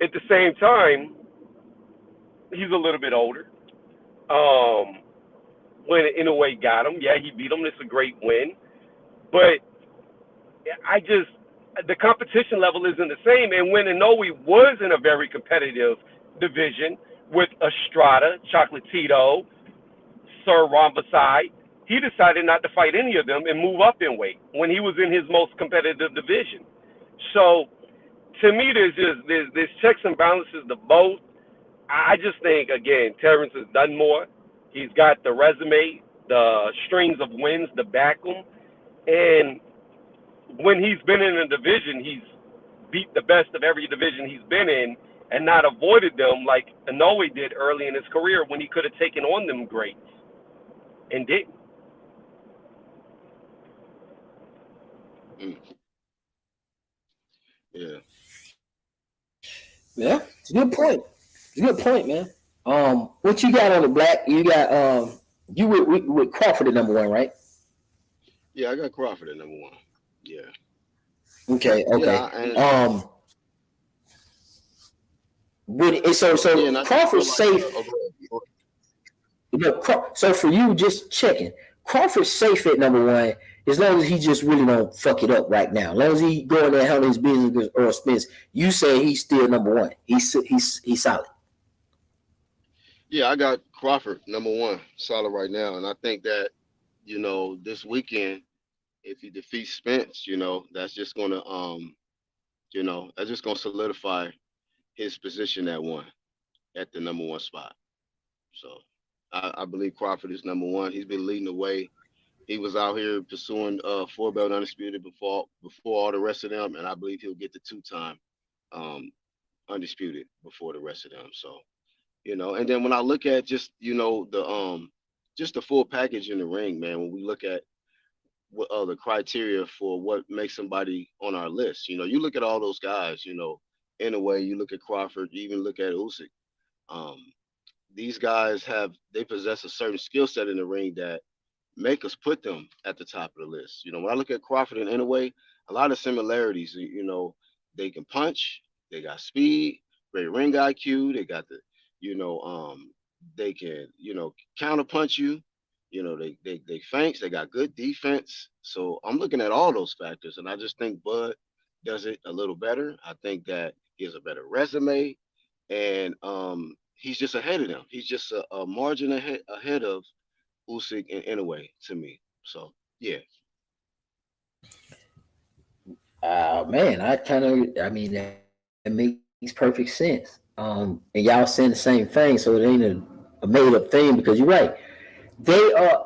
at the same time, he's a little bit older. When Inouye got him, yeah, he beat him. It's a great win. But the competition level isn't the same. And when Inouye was in a very competitive division with Estrada, Chocolatito, Sir Rambasai, he decided not to fight any of them and move up in weight when he was in his most competitive division. So to me, there's checks and balances to both. I just think, again, Terrence has done more. He's got the resume, the strings of wins to back him. And when he's been in a division, he's beat the best of every division he's been in and not avoided them like Inouye did early in his career when he could have taken on them greats and didn't. Mm. Yeah. Yeah, it's a good point. It's a good point, man. What you got on the black? You got you with Crawford at number one, right? Yeah, I got Crawford at number one. Yeah. Okay, Yeah, okay. and So yeah, and I just feel Crawford's like safe. go ahead. Go So for you, just checking, Crawford's safe at number one as long as he just really don't fuck it up right now. As long as he go in there and handle his business or Spence, you say he's still number one. He's solid. Yeah, I got Crawford number one, solid right now, and I think that this weekend, if he defeats Spence, that's just gonna that's just gonna solidify his position at one at the number one spot. So I believe Crawford is number one. He's been leading the way. He was out here pursuing four belt undisputed before all the rest of them, and I believe he'll get the two-time um, undisputed before the rest of them. So and then when I look at just the full package in the ring, man, when we look at what the criteria for what makes somebody on our list, you look at all those guys, in a way, you look at Crawford, you even look at Usyk. Um, these guys they possess a certain skill set in the ring that make us put them at the top of the list. When I look at Crawford and Inoue, a lot of similarities. They can punch, they got speed, great ring IQ, they got they can, counter punch you. They feints, they got good defense. So I'm looking at all those factors, and I just think Bud does it a little better. I think that he has a better resume, and he's just ahead of them. He's just a margin ahead of Usyk in a way to me. So yeah. Man, I mean, that makes perfect sense. And y'all saying the same thing, so it ain't a made up thing because you're right.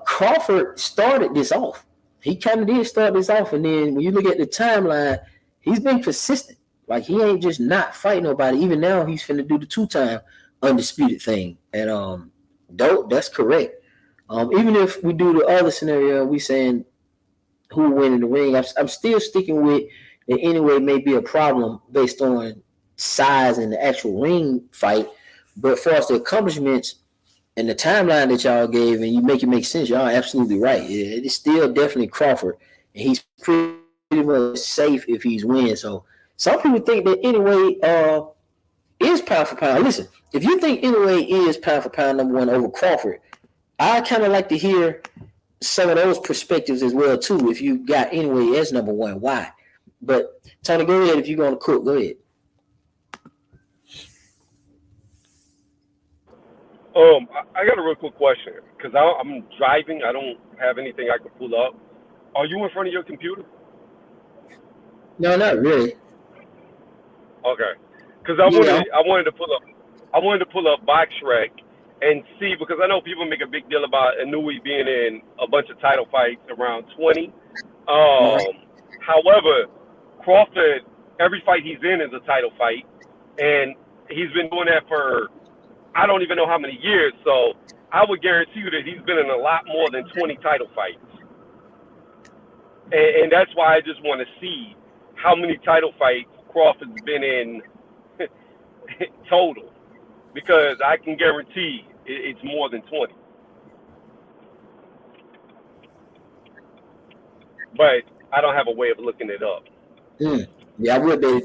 Crawford started this off. He kind of did start this off, and then when you look at the timeline, he's been consistent. Like he ain't just not fighting nobody. Even now, he's finna do the two-time undisputed thing, and that's correct. Even if we do the other scenario, we saying who will win in the ring. I'm still sticking with that. Anyway, may be a problem based on size and the actual ring fight, but for us the accomplishments and the timeline that y'all gave, and you make it make sense. Y'all are absolutely right. It is still definitely Crawford, and he's pretty much safe if he's winning. So some people think that Inoue is pound for pound. Listen, if you think Inoue is pound for pound number one over Crawford, I kind of like to hear some of those perspectives as well too. If you got Inoue as number one, why? But Tony, go ahead. If you're going to cook, go ahead. I got a real quick question because I'm driving. I don't have anything I can pull up. Are you in front of your computer? No, not really. Okay, because I wanted to pull up BoxRec and see, because I know people make a big deal about Inoue being in a bunch of title fights around 20. However, Crawford, every fight he's in is a title fight, and he's been doing that for I don't even know how many years. So I would guarantee you that he's been in a lot more than 20 title fights, and that's why I just want to see how many title fights Crawford's been in total, because I can guarantee it's more than 20. But I don't have a way of looking it up. Yeah, I would be.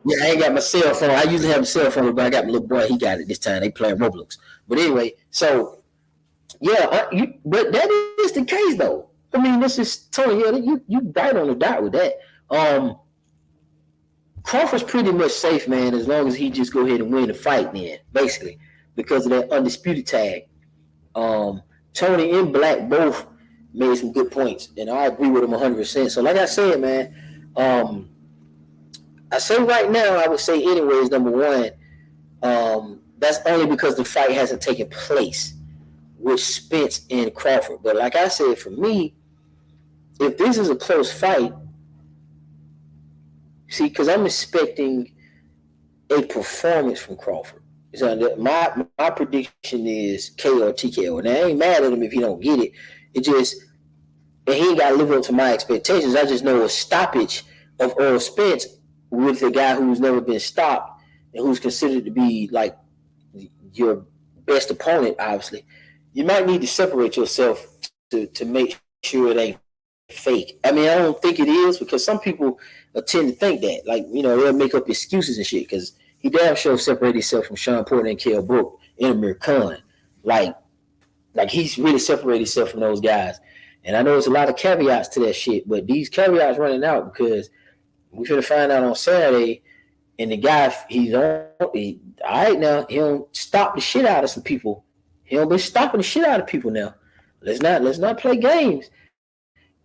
Yeah, I ain't got my cell phone. I usually have a cell phone, but I got my little boy. He got it this time. They playing Roblox. But anyway, so yeah, but that is the case though. I mean, this is Tony. Yeah, you right on the dot with that. Crawford's pretty much safe, man, as long as he just go ahead and win the fight, then basically because of that undisputed tag. Tony and Black both made some good points, and I agree with him 100%. So, like I said, man, I say right now, I would say Inoue is number one. That's only because the fight hasn't taken place with Spence and Crawford. But like I said, for me, if this is a close fight, see, because I'm expecting a performance from Crawford. So my prediction is KO or TKO. And I ain't mad at him if he don't get it. It just and he ain't got to live up to my expectations. I just know a stoppage of Earl Spence with a guy who's never been stopped and who's considered to be like your best opponent, obviously, you might need to separate yourself to make sure it ain't fake. I mean, I don't think it is, because some people tend to think that. Like, you know, they'll make up excuses and shit, because he damn sure separated himself from Sean Porter and Kell Brook and Amir Khan. Like he's really separated himself from those guys. And I know there's a lot of caveats to that shit, but these caveats running out because we're going to find out on Saturday, and the guy, all right now, he don't stop the shit out of some people. He don't been stopping the shit out of people now. Let's not play games.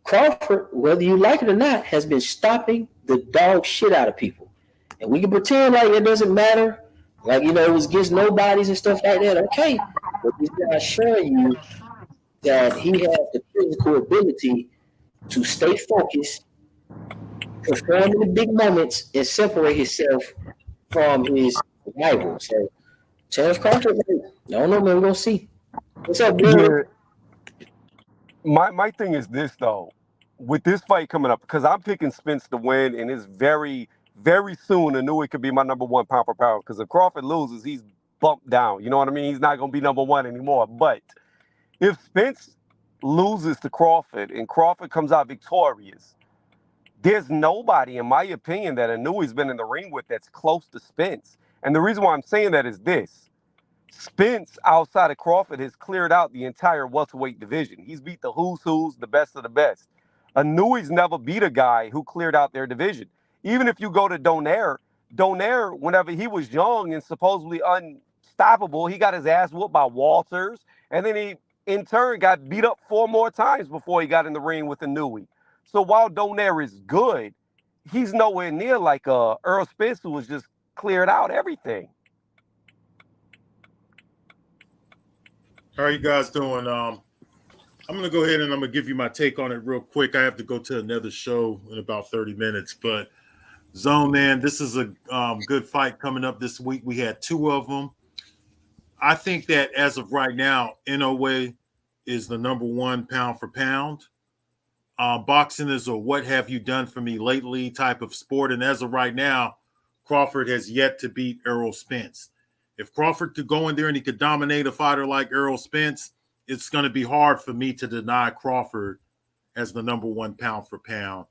Crawford, whether you like it or not, has been stopping the dog shit out of people. And we can pretend like it doesn't matter. Like, you know, it was against nobodies and stuff like that. Okay. But this guy's showing you that he has the physical ability to stay focused, perform in the big moments, and separate himself from his rival. So, Terrence Crawford, man, I don't know, man. We're going to see. What's up, bro? Yeah. My thing is this, though. With this fight coming up, because I'm picking Spence to win, and it's very, very soon Inoue could be my number one pound for pound. Because if Crawford loses, he's bumped down. You know what I mean? He's not going to be number one anymore. But if Spence loses to Crawford and Crawford comes out victorious, there's nobody, in my opinion, that Inoue's been in the ring with that's close to Spence. And the reason why I'm saying that is this. Spence, outside of Crawford, has cleared out the entire welterweight division. He's beat the who's who's, the best of the best. Inoue's never beat a guy who cleared out their division. Even if you go to Donaire, whenever he was young and supposedly unstoppable, he got his ass whooped by Walters, and then he, in turn, got beat up 4 more times before he got in the ring with Inoue. So while Donaire is good, he's nowhere near like Earl Spence, who was just cleared out everything. How are you guys doing? I'm going to go ahead and I'm going to give you my take on it real quick. I have to go to another show in about 30 minutes. But, Zone, man, this is a good fight coming up this week. We had 2 of them. I think that as of right now, Inoue is the number 1 pound for pound. Boxing is a what have you done for me lately type of sport. And as of right now, Crawford has yet to beat Errol Spence. If Crawford could go in there and he could dominate a fighter like Errol Spence, it's going to be hard for me to deny Crawford as the number 1 pound for pound.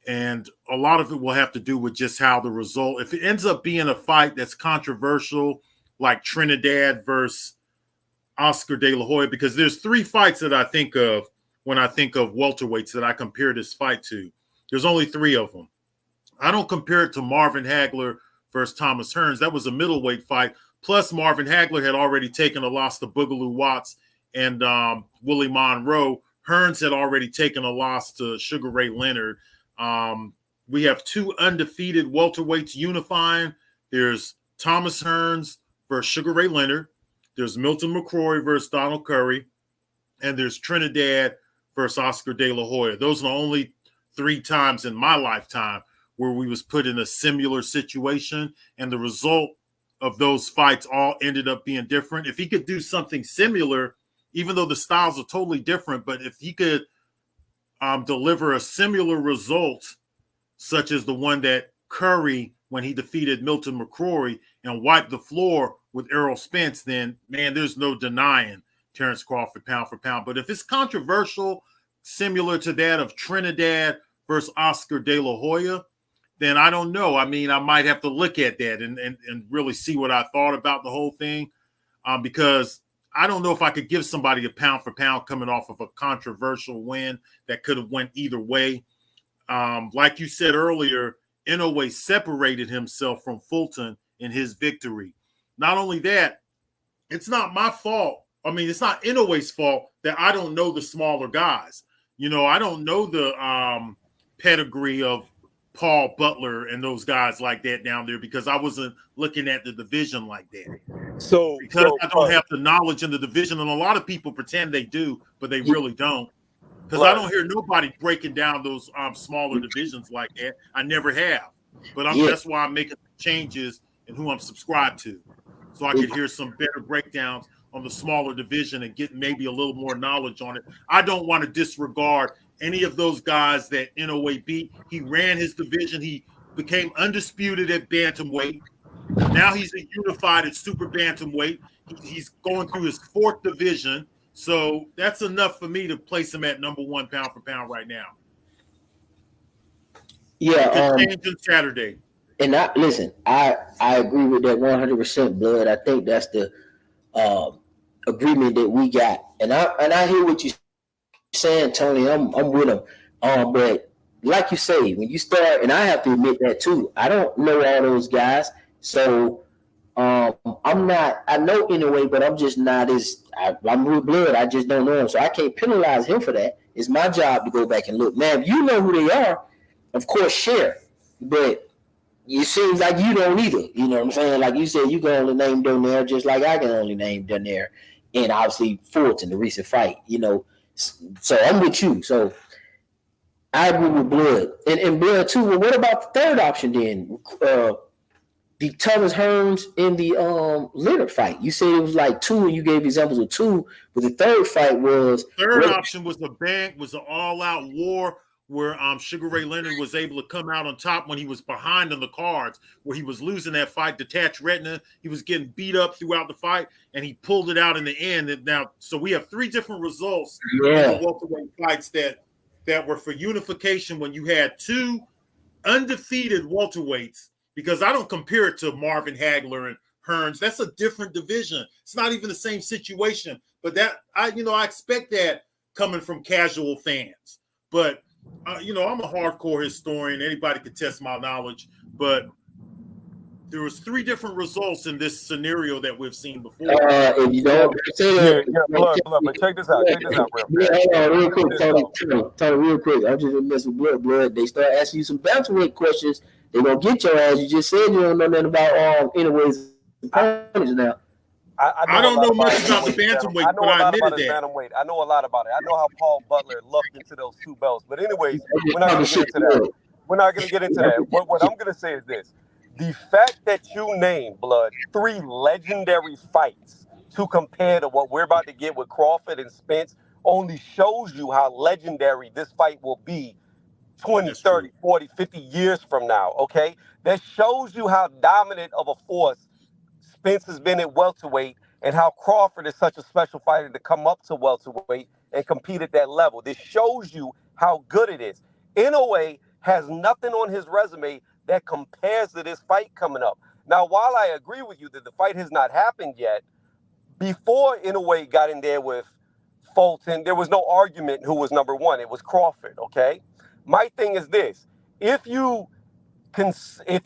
And a lot of it will have to do with just how the result, if it ends up being a fight that's controversial, like Trinidad versus Oscar De La Hoya, because there's 3 fights that I think of when I think of welterweights that I compare this fight to. There's only 3 of them. I don't compare it to Marvin Hagler versus Thomas Hearns. That was a middleweight fight. Plus, Marvin Hagler had already taken a loss to Boogaloo Watts and Willie Monroe. Hearns had already taken a loss to Sugar Ray Leonard. We have 2 undefeated welterweights unifying. There's Thomas Hearns versus Sugar Ray Leonard. There's Milton McCrory versus Donald Curry. And there's Trinidad versus Oscar De La Hoya. Those are the only 3 times in my lifetime where we was put in a similar situation, and the result of those fights all ended up being different. If he could do something similar, even though the styles are totally different, but if he could deliver a similar result, such as the one that Curry, when he defeated Milton McCrory and wiped the floor with Errol Spence, then, man, there's no denying Terrence Crawford pound for pound. But if it's controversial, similar to that of Trinidad versus Oscar De La Hoya, then I don't know. I mean, I might have to look at that and really see what I thought about the whole thing, because I don't know if I could give somebody a pound for pound coming off of a controversial win that could have went either way. Like you said earlier, Inoue separated himself from Fulton in his victory. Not only that, it's not my fault. I mean, it's not Inoue's fault that I don't know the smaller guys. You know, I don't know the pedigree of Paul Butler and those guys like that down there because I wasn't looking at the division like that. Because I don't have the knowledge in the division, and a lot of people pretend they do, but they really don't. Because I don't hear nobody breaking down those smaller divisions like that. I never have. But that's why I'm making changes in who I'm subscribed to, so I could hear some better breakdowns on the smaller division and get maybe a little more knowledge on it. I don't want to disregard any of those guys that Inoue beat. He ran his division. He became undisputed at bantamweight. Now he's a unified at super bantamweight. He's going through his 4th division. So that's enough for me to place him at number 1 pound for pound right now. Yeah, change on Saturday. And I agree with that 100%, Blood. I think that's the agreement that we got, and I hear what you're saying, Tony. I'm with him. But like you say, when you start, and I have to admit that too, I don't know all those guys, so I'm not. I know Inoue, but I'm just not as. I'm with Blood. I just don't know him, so I can't penalize him for that. It's my job to go back and look. Man, if you know who they are, of course, share. But it seems like you don't either. You know what I'm saying? Like you said, you can only name Donaire just like I can only name Donaire. And obviously Fulton, the recent fight, So I'm with you. So I agree with Blood. And Blood too. Well, what about the third option then? The Thomas Hearns in the Leonard fight. You said it was like 2, and you gave examples of 2, but the third fight was option was an all-out war where Sugar Ray Leonard was able to come out on top when he was behind on the cards, where he was losing that fight, detached retina. He was getting beat up throughout the fight, and he pulled it out in the end. And now, so we have 3 different results in the welterweight fights that were for unification when you had 2 undefeated welterweights, because I don't compare it to Marvin Hagler and Hearns. That's a different division. It's not even the same situation. But that I expect that coming from casual fans. But I'm a hardcore historian. Anybody can test my knowledge. But there was 3 different results in this scenario that we've seen before. If you don't Blood, but check this out. Real quick, Tony, real quick. I'm just messing with Blood. They start asking you some bantamweight questions. They're gonna get your ass. You just said you don't know nothing about Inoue's opponents now. I don't know much about the bantamweight, but I admitted that. Bantamweight. I know a lot about it. I know how Paul Butler lucked into those 2 belts. But anyways, we're not going to get into that. We're not going to get into that. What I'm going to say is this. The fact that you named, Blood, 3 legendary fights to compare to what we're about to get with Crawford and Spence only shows you how legendary this fight will be 20, 30, 40, 50 years from now, okay? That shows you how dominant of a force Spence has been at welterweight, and how Crawford is such a special fighter to come up to welterweight and compete at that level. This shows you how good it is. Inoue has nothing on his resume that compares to this fight coming up. Now, while I agree with you that the fight has not happened yet, before Inoue got in there with Fulton, there was no argument who was number 1. It was Crawford, okay? My thing is this. If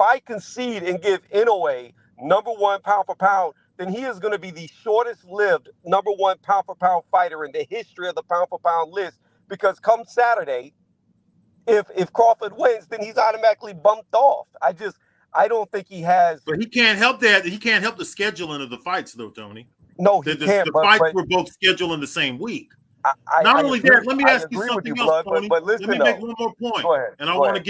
I concede and give Inoue number 1 pound for pound, then he is going to be the shortest lived number 1 pound for pound fighter in the history of the pound for pound list, because come Saturday, if Crawford wins, then he's automatically bumped off. I don't think he has. But he can't help that. He can't help the scheduling of the fights, though, Tony. No, he can't. The fights were both scheduled in the same week. Not only that, let me ask you something else, Tony. But listen, let me make one more point. Go ahead. And I want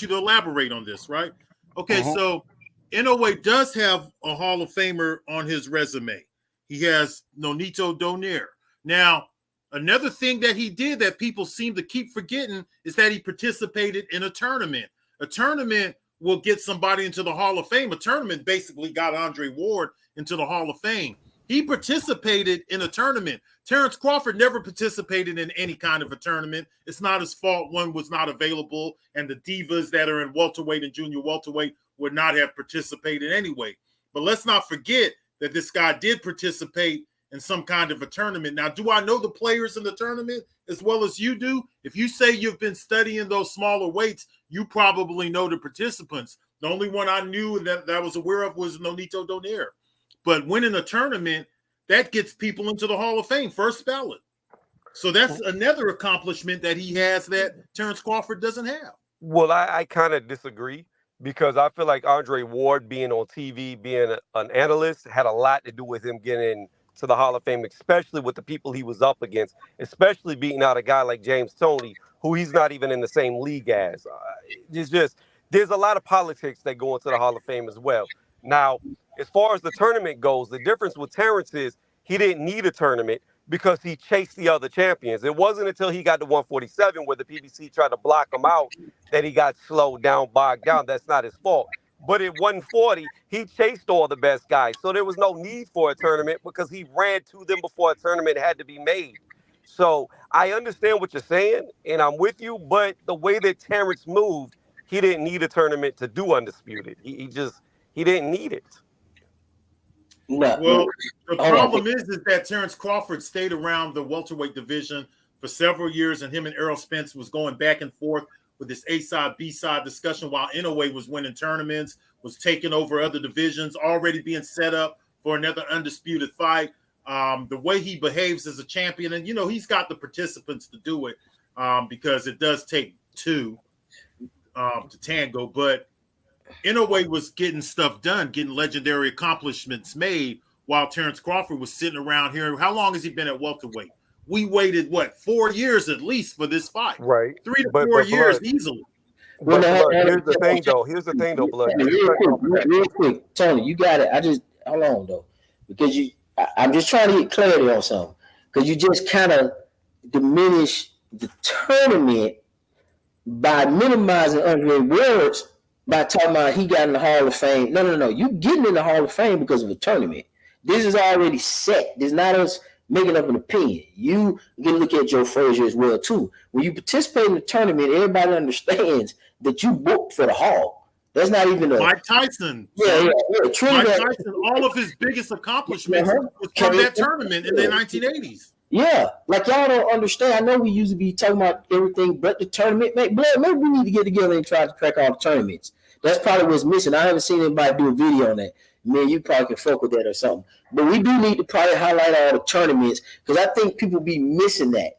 you to elaborate on this, right? Okay, so Inoue does have a Hall of Famer on his resume. He has Nonito Donaire. Now, another thing that he did that people seem to keep forgetting is that he participated in a tournament. A tournament will get somebody into the Hall of Fame. A tournament basically got Andre Ward into the Hall of Fame. He participated in a tournament. Terrence Crawford never participated in any kind of a tournament. It's not his fault one was not available, and the divas that are in welterweight and junior welterweight would not have participated anyway. But let's not forget that this guy did participate in some kind of a tournament. Now, do I know the players in the tournament as well as you do? If you say you've been studying those smaller weights, you probably know the participants. The only one I knew that I was aware of was Nonito Donaire. But winning a tournament, that gets people into the Hall of Fame, first ballot. So that's another accomplishment that he has that Terrence Crawford doesn't have. Well, I kind of disagree, because I feel like Andre Ward being on TV, being an analyst, had a lot to do with him getting to the Hall of Fame, especially with the people he was up against, especially beating out a guy like James Toney, who he's not even in the same league as. There's a lot of politics that go into the Hall of Fame as well. Now, as far as the tournament goes, the difference with Terrence is he didn't need a tournament because he chased the other champions. It wasn't until he got to 147 where the PBC tried to block him out that he got slowed down, bogged down. That's not his fault. But at 140, he chased all the best guys. So there was no need for a tournament because he ran to them before a tournament had to be made. So I understand what you're saying, and I'm with you, but the way that Terrence moved, he didn't need a tournament to do Undisputed. He didn't need it. Well, the problem is that Terrence Crawford stayed around the welterweight division for several years, and him and Errol Spence was going back and forth with this A-side, B-side discussion while Inoue was winning tournaments, was taking over other divisions, already being set up for another undisputed fight. The way he behaves as a champion, and, he's got the participants to do it because it does take two to tango, but Inoue was getting stuff done, getting legendary accomplishments made while Terrence Crawford was sitting around here. How long has he been at welterweight? We waited, 4 years at least for this fight? Right. 3 to 4 years easily. But here's the thing, though. Blood. Real quick, Tony, you got it. Hold on, though, because I'm just trying to get clarity on something, because you just kind of diminish the tournament by minimizing Andre Ward's by talking about he got in the Hall of Fame. No. You getting in the Hall of Fame because of a tournament. This is already set. This is not us making up an opinion. You can look at Joe Frazier as well, too. When you participate in the tournament, everybody understands that you booked for the Hall. That's not even Mike Tyson. Yeah. Mike Tyson, all of his biggest accomplishments was from that tournament in the 1980s. Yeah, like y'all don't understand. I know we used to be talking about everything but the tournament. Maybe we need to get together and try to crack all the tournaments. That's probably what's missing. I haven't seen anybody do a video on that. Man, you probably can fuck with that or something. But we do need to probably highlight all the tournaments, because I think people be missing that.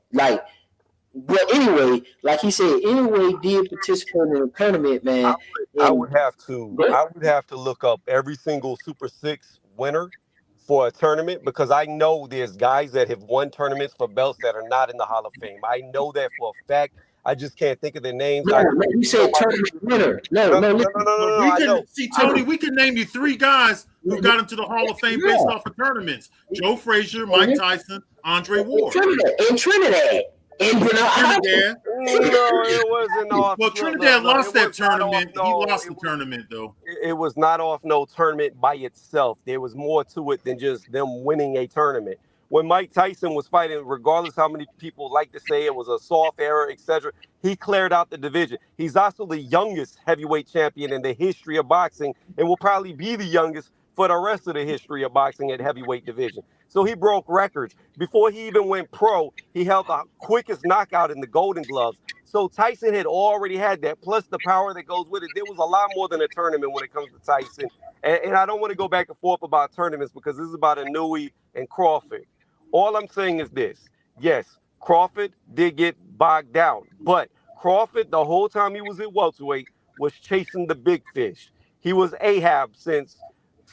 But anyway, like he said, Inoue did participate in the tournament, man. I would have to look up every single Super 6 winner for a tournament, because I know there's guys that have won tournaments for belts that are not in the Hall of Fame. I know that for a fact. I just can't think of their names. No, you said tournament winner. No. See, Tony, we can name you 3 guys who got into the Hall of Fame based off of tournaments: Joe Frazier, Mike Tyson, Andre Ward. In Trinidad. Trinidad. No, it wasn't off. Well, Trinidad lost that tournament. He lost the tournament, though. It was not off no tournament by itself. There was more to it than just them winning a tournament. When Mike Tyson was fighting, regardless how many people like to say it was a soft era, etc., he cleared out the division. He's also the youngest heavyweight champion in the history of boxing, and will probably be the youngest for the rest of the history of boxing at heavyweight division. So he broke records. Before he even went pro, he held the quickest knockout in the Golden Gloves. So Tyson had already had that, plus the power that goes with it. There was a lot more than a tournament when it comes to Tyson. And I don't want to go back and forth about tournaments, because this is about Inoue and Crawford. All I'm saying is this. Yes, Crawford did get bogged down, but Crawford, the whole time he was at welterweight, was chasing the big fish. He was Ahab, since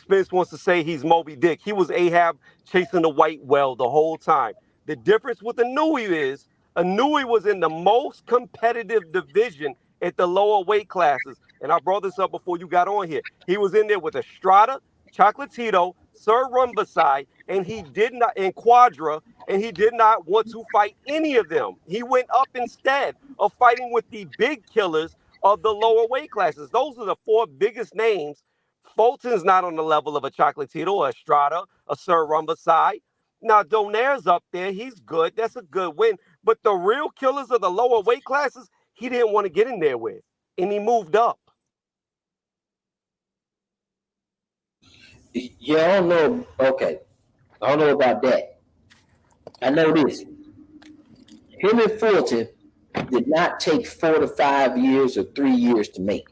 Spence wants to say he's Moby Dick. He was Ahab chasing the white whale the whole time. The difference with Inoue is Inoue was in the most competitive division at the lower weight classes. And I brought this up before you got on here. He was in there with Estrada, Chocolatito, Sir Rumbasai, and he did not, in Quadra, and he did not want to fight any of them. He went up instead of fighting with the big killers of the lower weight classes. Those are the 4 biggest names. Fulton's not on the level of a Chocolatito or Estrada, a Sir Rumbasai. Now, Donaire's up there. He's good. That's a good win. But the real killers of the lower weight classes, he didn't want to get in there with, and he moved up. Yeah, I don't know. Okay. I don't know about that. I know this. Him and Fulton did not take 4 to 5 years or 3 years to make.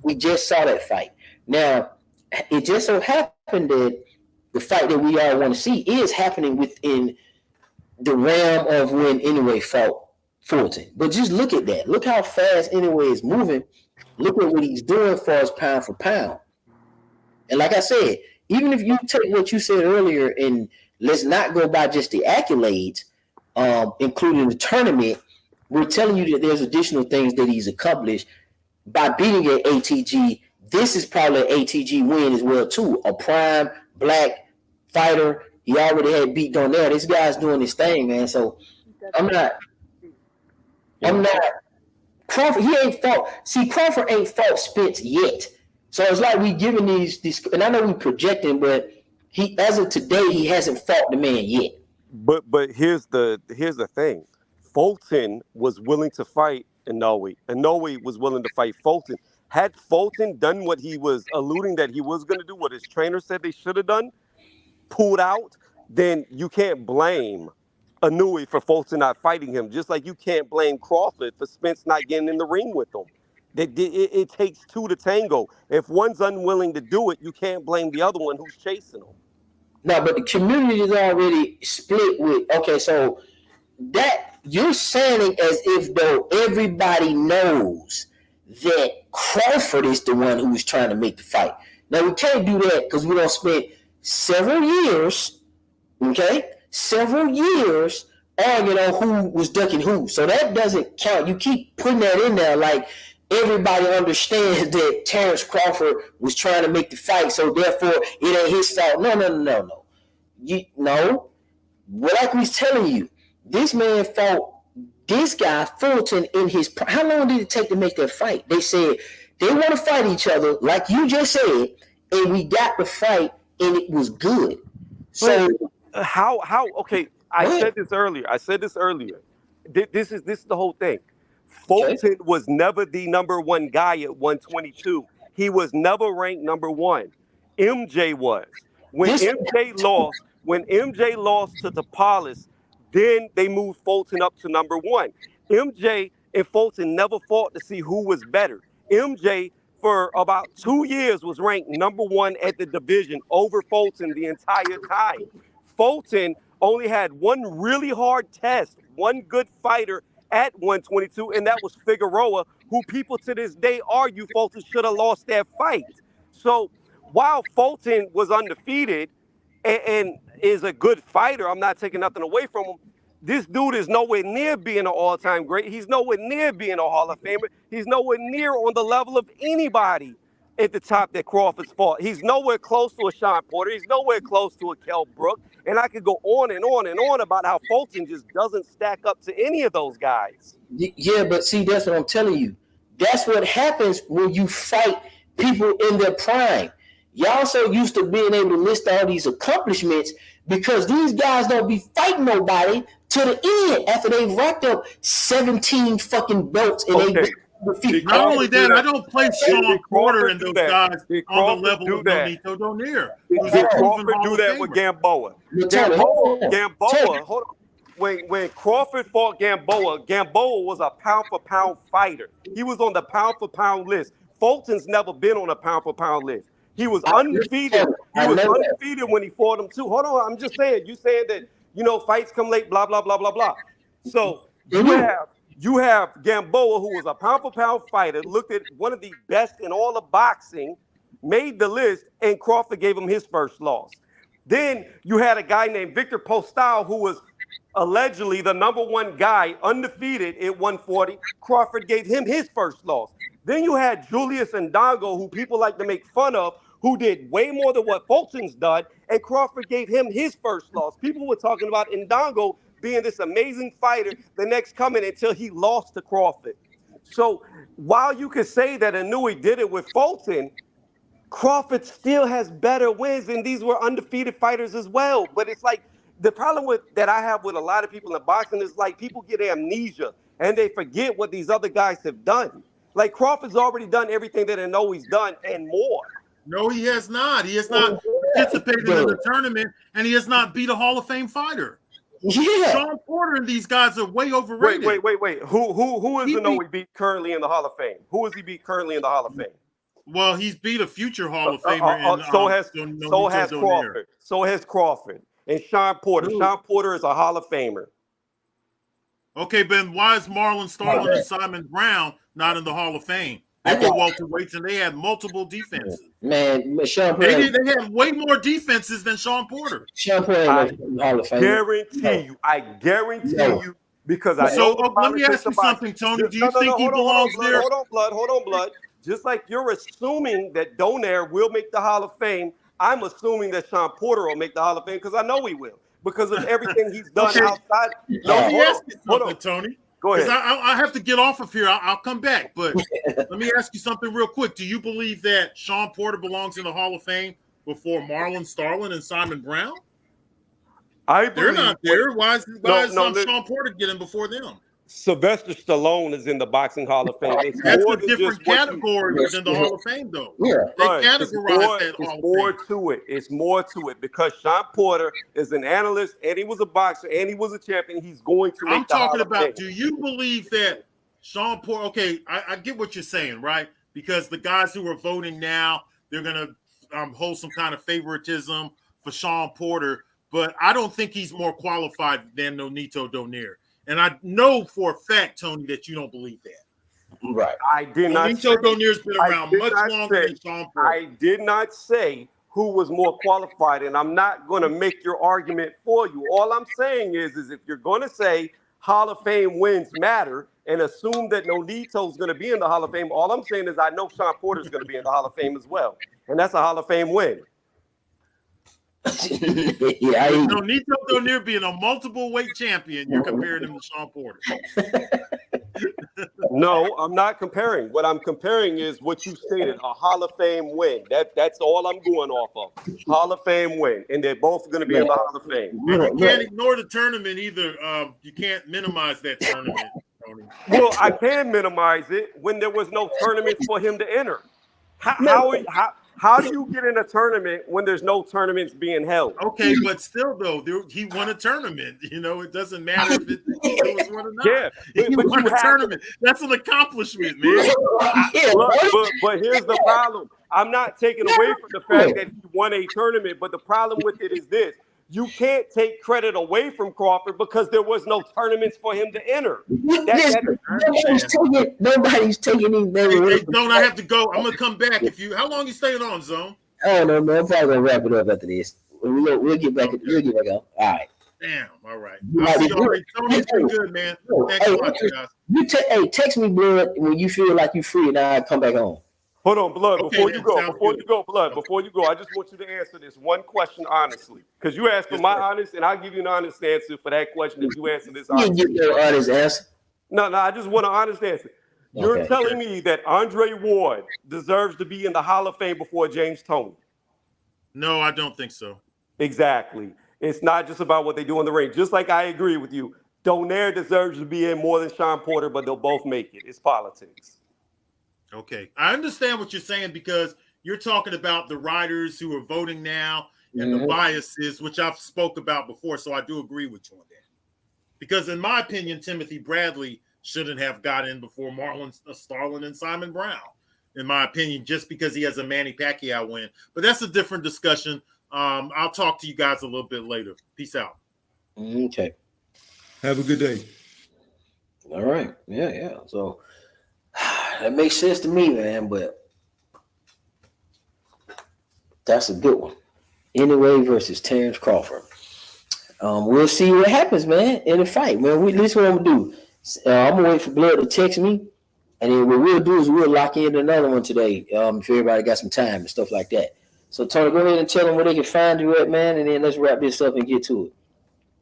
We just saw that fight. Now, it just so happened that the fight that we all want to see is happening within the realm of when Inoue fought Fulton. But just look at that. Look how fast Inoue is moving. Look at what he's doing for us pound for pound. And like I said, even if you take what you said earlier and let's not go by just the accolades, including the tournament, we're telling you that there's additional things that he's accomplished by beating an ATG. This is probably an ATG win as well, too. A prime black fighter He already had beat Donaire. This guy's doing his thing, man. So I'm not. Crawford, he ain't fought. See, Crawford ain't fought Spence yet. So it's like we giving these, and I know we projecting, but he, as of today, he hasn't fought the man yet. But here's the thing. Fulton was willing to fight Inoue. Inoue was willing to fight Fulton. Had Fulton done what he was alluding that he was going to do, what his trainer said they should have done, pulled out, then you can't blame Inoue for Fulton not fighting him. Just like you can't blame Crawford for Spence not getting in the ring with him. It takes two to tango. If one's unwilling to do it, you can't blame the other one who's chasing him. No, but the community is already split with, okay, so that you're saying it as if though everybody knows that Crawford is the one who's trying to make the fight. Now, we can't do that because we don't spend several years arguing on who was ducking who. So that doesn't count. You keep putting that in there like everybody understands that Terrence Crawford was trying to make the fight, so therefore it ain't his fault. No. No. What I was telling you, this man fought this guy, Fulton, in his... How long did it take to make that fight? They said they want to fight each other, like you just said, and we got the fight, and it was good. So... How? Okay, I said this earlier. This is the whole thing. Fulton was never the number one guy at 122. He was never ranked number one. MJ was. When MJ lost to Tapales, then they moved Fulton up to number one. MJ and Fulton never fought to see who was better. MJ, for about 2 years, was ranked number one at the division over Fulton the entire time. Fulton only had one really hard test, one good fighter at 122, and that was Figueroa, who people to this day argue Fulton should have lost that fight. So while Fulton was undefeated and is a good fighter, I'm not taking nothing away from him, this dude is nowhere near being an all-time great. He's nowhere near being a Hall of Famer. He's nowhere near on the level of anybody at the top that Crawford's fought. He's nowhere close to a Sean Porter. He's nowhere close to a Kell Brook. And I could go on and on and on about how Fulton just doesn't stack up to any of those guys. Yeah, but see, that's what I'm telling you. That's what happens when you fight people in their prime. Y'all so used to being able to list all these accomplishments because these guys don't be fighting nobody to the end after they've racked up 17 fucking belts and they not only that, I don't place Sean Porter and those guys on the level of Nonito Donaire. Did Crawford do that with Gamboa? Gamboa, hold on. When Crawford fought Gamboa, Gamboa was a pound-for-pound fighter. He was on the pound-for-pound list. Fulton's never been on a pound-for-pound list. He was undefeated. He was undefeated when he fought him too. Hold on, I'm just saying. You saying that, fights come late, blah, blah, blah, blah, blah. So you have Gamboa, who was a pound-for-pound fighter, looked at one of the best in all of boxing, made the list, and Crawford gave him his first loss. Then you had a guy named Victor Postal, who was allegedly the number one guy, undefeated at 140. Crawford gave him his first loss. Then you had Julius Ndongo, who people like to make fun of, who did way more than what Fulton's done, and Crawford gave him his first loss. People were talking about Ndongo being this amazing fighter the next coming until he lost to Crawford. So while you could say that Inoue did it with Fulton, Crawford still has better wins, and these were undefeated fighters as well. But it's like the problem that I have with a lot of people in boxing is like people get amnesia and they forget what these other guys have done. Like Crawford's already done everything that Inoue's done and more. No, he has not. He has not participated in the tournament, and he has not beat a Hall of Fame fighter. Yeah, Sean Porter and these guys are way overrated. Wait. Who is Inoue beat currently in the Hall of Fame? Who is he beat currently in the Hall of Fame? Well, he's beat a future Hall of Famer. So has Crawford. So has Crawford. And Sean Porter. Ooh. Sean Porter is a Hall of Famer. Okay, Ben, why is Marlon Starlin and Simon Brown not in the Hall of Fame? They were welterweights and they had multiple defenses. Man, Sean Porter. They had way more defenses than Sean Porter. Sean Porter Hall of Fame. I guarantee you, because I know. So let me ask you something, Tony. Do you think he belongs there? Hold on, blood. Just like you're assuming that Donaire will make the Hall of Fame, I'm assuming that Sean Porter will make the Hall of Fame because I know he will because of everything he's done Okay. outside. Let me ask you something, on. Tony. Go ahead. I have to get off of here. I'll come back, but let me ask you something real quick. Do you believe that Sean Porter belongs in the Hall of Fame before Marlon Starlin and Simon Brown? They're not there. Why is Sean Porter getting before them? Sylvester Stallone is in the Boxing Hall of Fame. That's a different category within the Hall of Fame, though. Yeah. They categorize that Hall of Fame. It's more to it. It's more to it because Sean Porter is an analyst and he was a boxer and he was a champion. He's going to make the Hall of Fame. I'm talking about, do you believe that Sean Porter, okay, I get what you're saying, right? Because the guys who are voting now, they're going to hold some kind of favoritism for Sean Porter, but I don't think he's more qualified than Nonito Donaire. And I know for a fact, Tony, that you don't believe that. Right. I did not. Nonito Donaire's been around much longer than Sean Porter. I did not say who was more qualified, and I'm not going to make your argument for you. All I'm saying is if you're going to say Hall of Fame wins matter and assume that Nonito's going to be in the Hall of Fame, all I'm saying is I know Sean Porter's going to be in the Hall of Fame as well, and that's a Hall of Fame win. Nonito Donaire being a multiple weight champion, you're comparing him to Sean Porter. No, I'm not comparing. What I'm comparing is what you stated, a Hall of Fame win. That's all I'm going off of. Hall of Fame win. And they're both going to be in the Hall of Fame. You can't ignore the tournament either. You can't minimize that tournament, Tony. Well, I can minimize it when there was no tournament for him to enter. How do you get in a tournament when there's no tournaments being held? Okay, but still, though, he won a tournament. You know, it doesn't matter if it was one or not. Yeah, he won a tournament. That's an accomplishment, man. But here's the problem. I'm not taking away from the fact that he won a tournament, but the problem with it is this. You can't take credit away from Crawford because there was no tournaments for him to enter. Nobody's taking anything away. Don't I have to go? I'm gonna come back. How long you staying on, Zone? I don't know, man. I'm probably gonna wrap it up after this. We'll get back. We'll get back on. All right. Damn. All right. I'll see you already. Tony, it's been good, man. Thanks a lot, guys. Text me, Blood, when you feel like you're free, and I'll come back on. Hold on, Blood, before you go, I just want you to answer this one question honestly. Because you asked for my honest, and I'll give you an honest answer for that question if you answer this honestly. You give your honest answer. No, I just want an honest answer. You're telling me that Andre Ward deserves to be in the Hall of Fame before James Toney? No, I don't think so. Exactly. It's not just about what they do in the ring. Just like I agree with you, Donaire deserves to be in more than Sean Porter, but they'll both make it. It's politics. Okay. I understand what you're saying because you're talking about the writers who are voting now and the biases, which I've spoke about before. So I do agree with you on that. Because in my opinion, Timothy Bradley shouldn't have got in before Marlon Starlin and Simon Brown, in my opinion, just because he has a Manny Pacquiao win. But that's a different discussion. I'll talk to you guys a little bit later. Peace out. Okay. Have a good day. All right. Yeah. So that makes sense to me, man, but that's a good one. Anyway versus Terrence Crawford. We'll see what happens, man, in the fight, man. This is what I'm going to do. I'm going to wait for Blood to text me, and then what we'll do is we'll lock in another one today if everybody got some time and stuff like that. So, Tony, go ahead and tell them where they can find you at, man, and then let's wrap this up and get to it.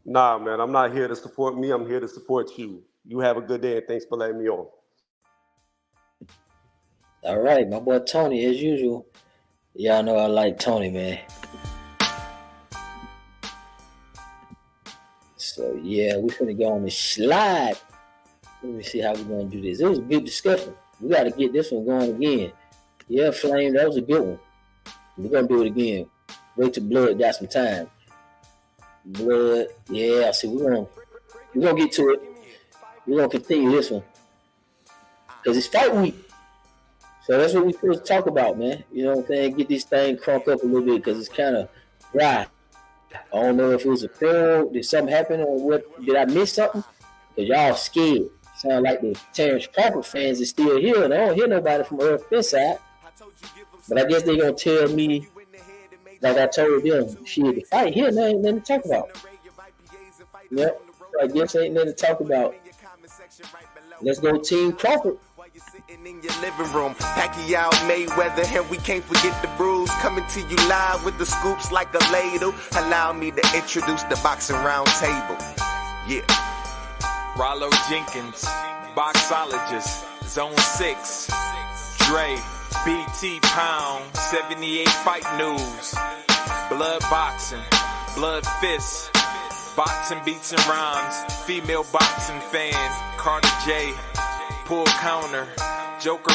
Nah, man, I'm not here to support me. I'm here to support you. You have a good day, and thanks for letting me on. All right, my boy Tony, as usual. Y'all know I like Tony, man. So, yeah, we're going to go on the slide. Let me see how we're going to do this. It was a good discussion. We got to get this one going again. Yeah, Flame, that was a good one. We're going to do it again. Wait till Blood got some time. Blood, yeah, see, we're going to get to it. We're going to continue this one. Because it's fight week. So that's what we're supposed to talk about, man. You know what I'm saying? Get this thing crunked up a little bit because it's kind of dry. I don't know if it was a fail, did something happen, or what? Did I miss something? Because y'all scared. Sound like the Terrence Crawford fans is still here, and I don't hear nobody from Earth this side. But I guess they're going to tell me, like I told them, shit, the fight here, there ain't nothing to talk about. Yep, so I guess ain't nothing to talk about. Let's go Team Crawford. you're sitting in your living room, Pacquiao, Mayweather, and we can't forget the bruise. Coming to you live with the scoops like a ladle. Allow me to introduce the boxing round table. Yeah. Rollo Jenkins, boxologist, Zone 6, Dre, BT Pound, 78 Fight News, Blood Boxing, Blood Fists, Boxing Beats and Rhymes, Female Boxing Fan, Carter J, Pull Counter, Joker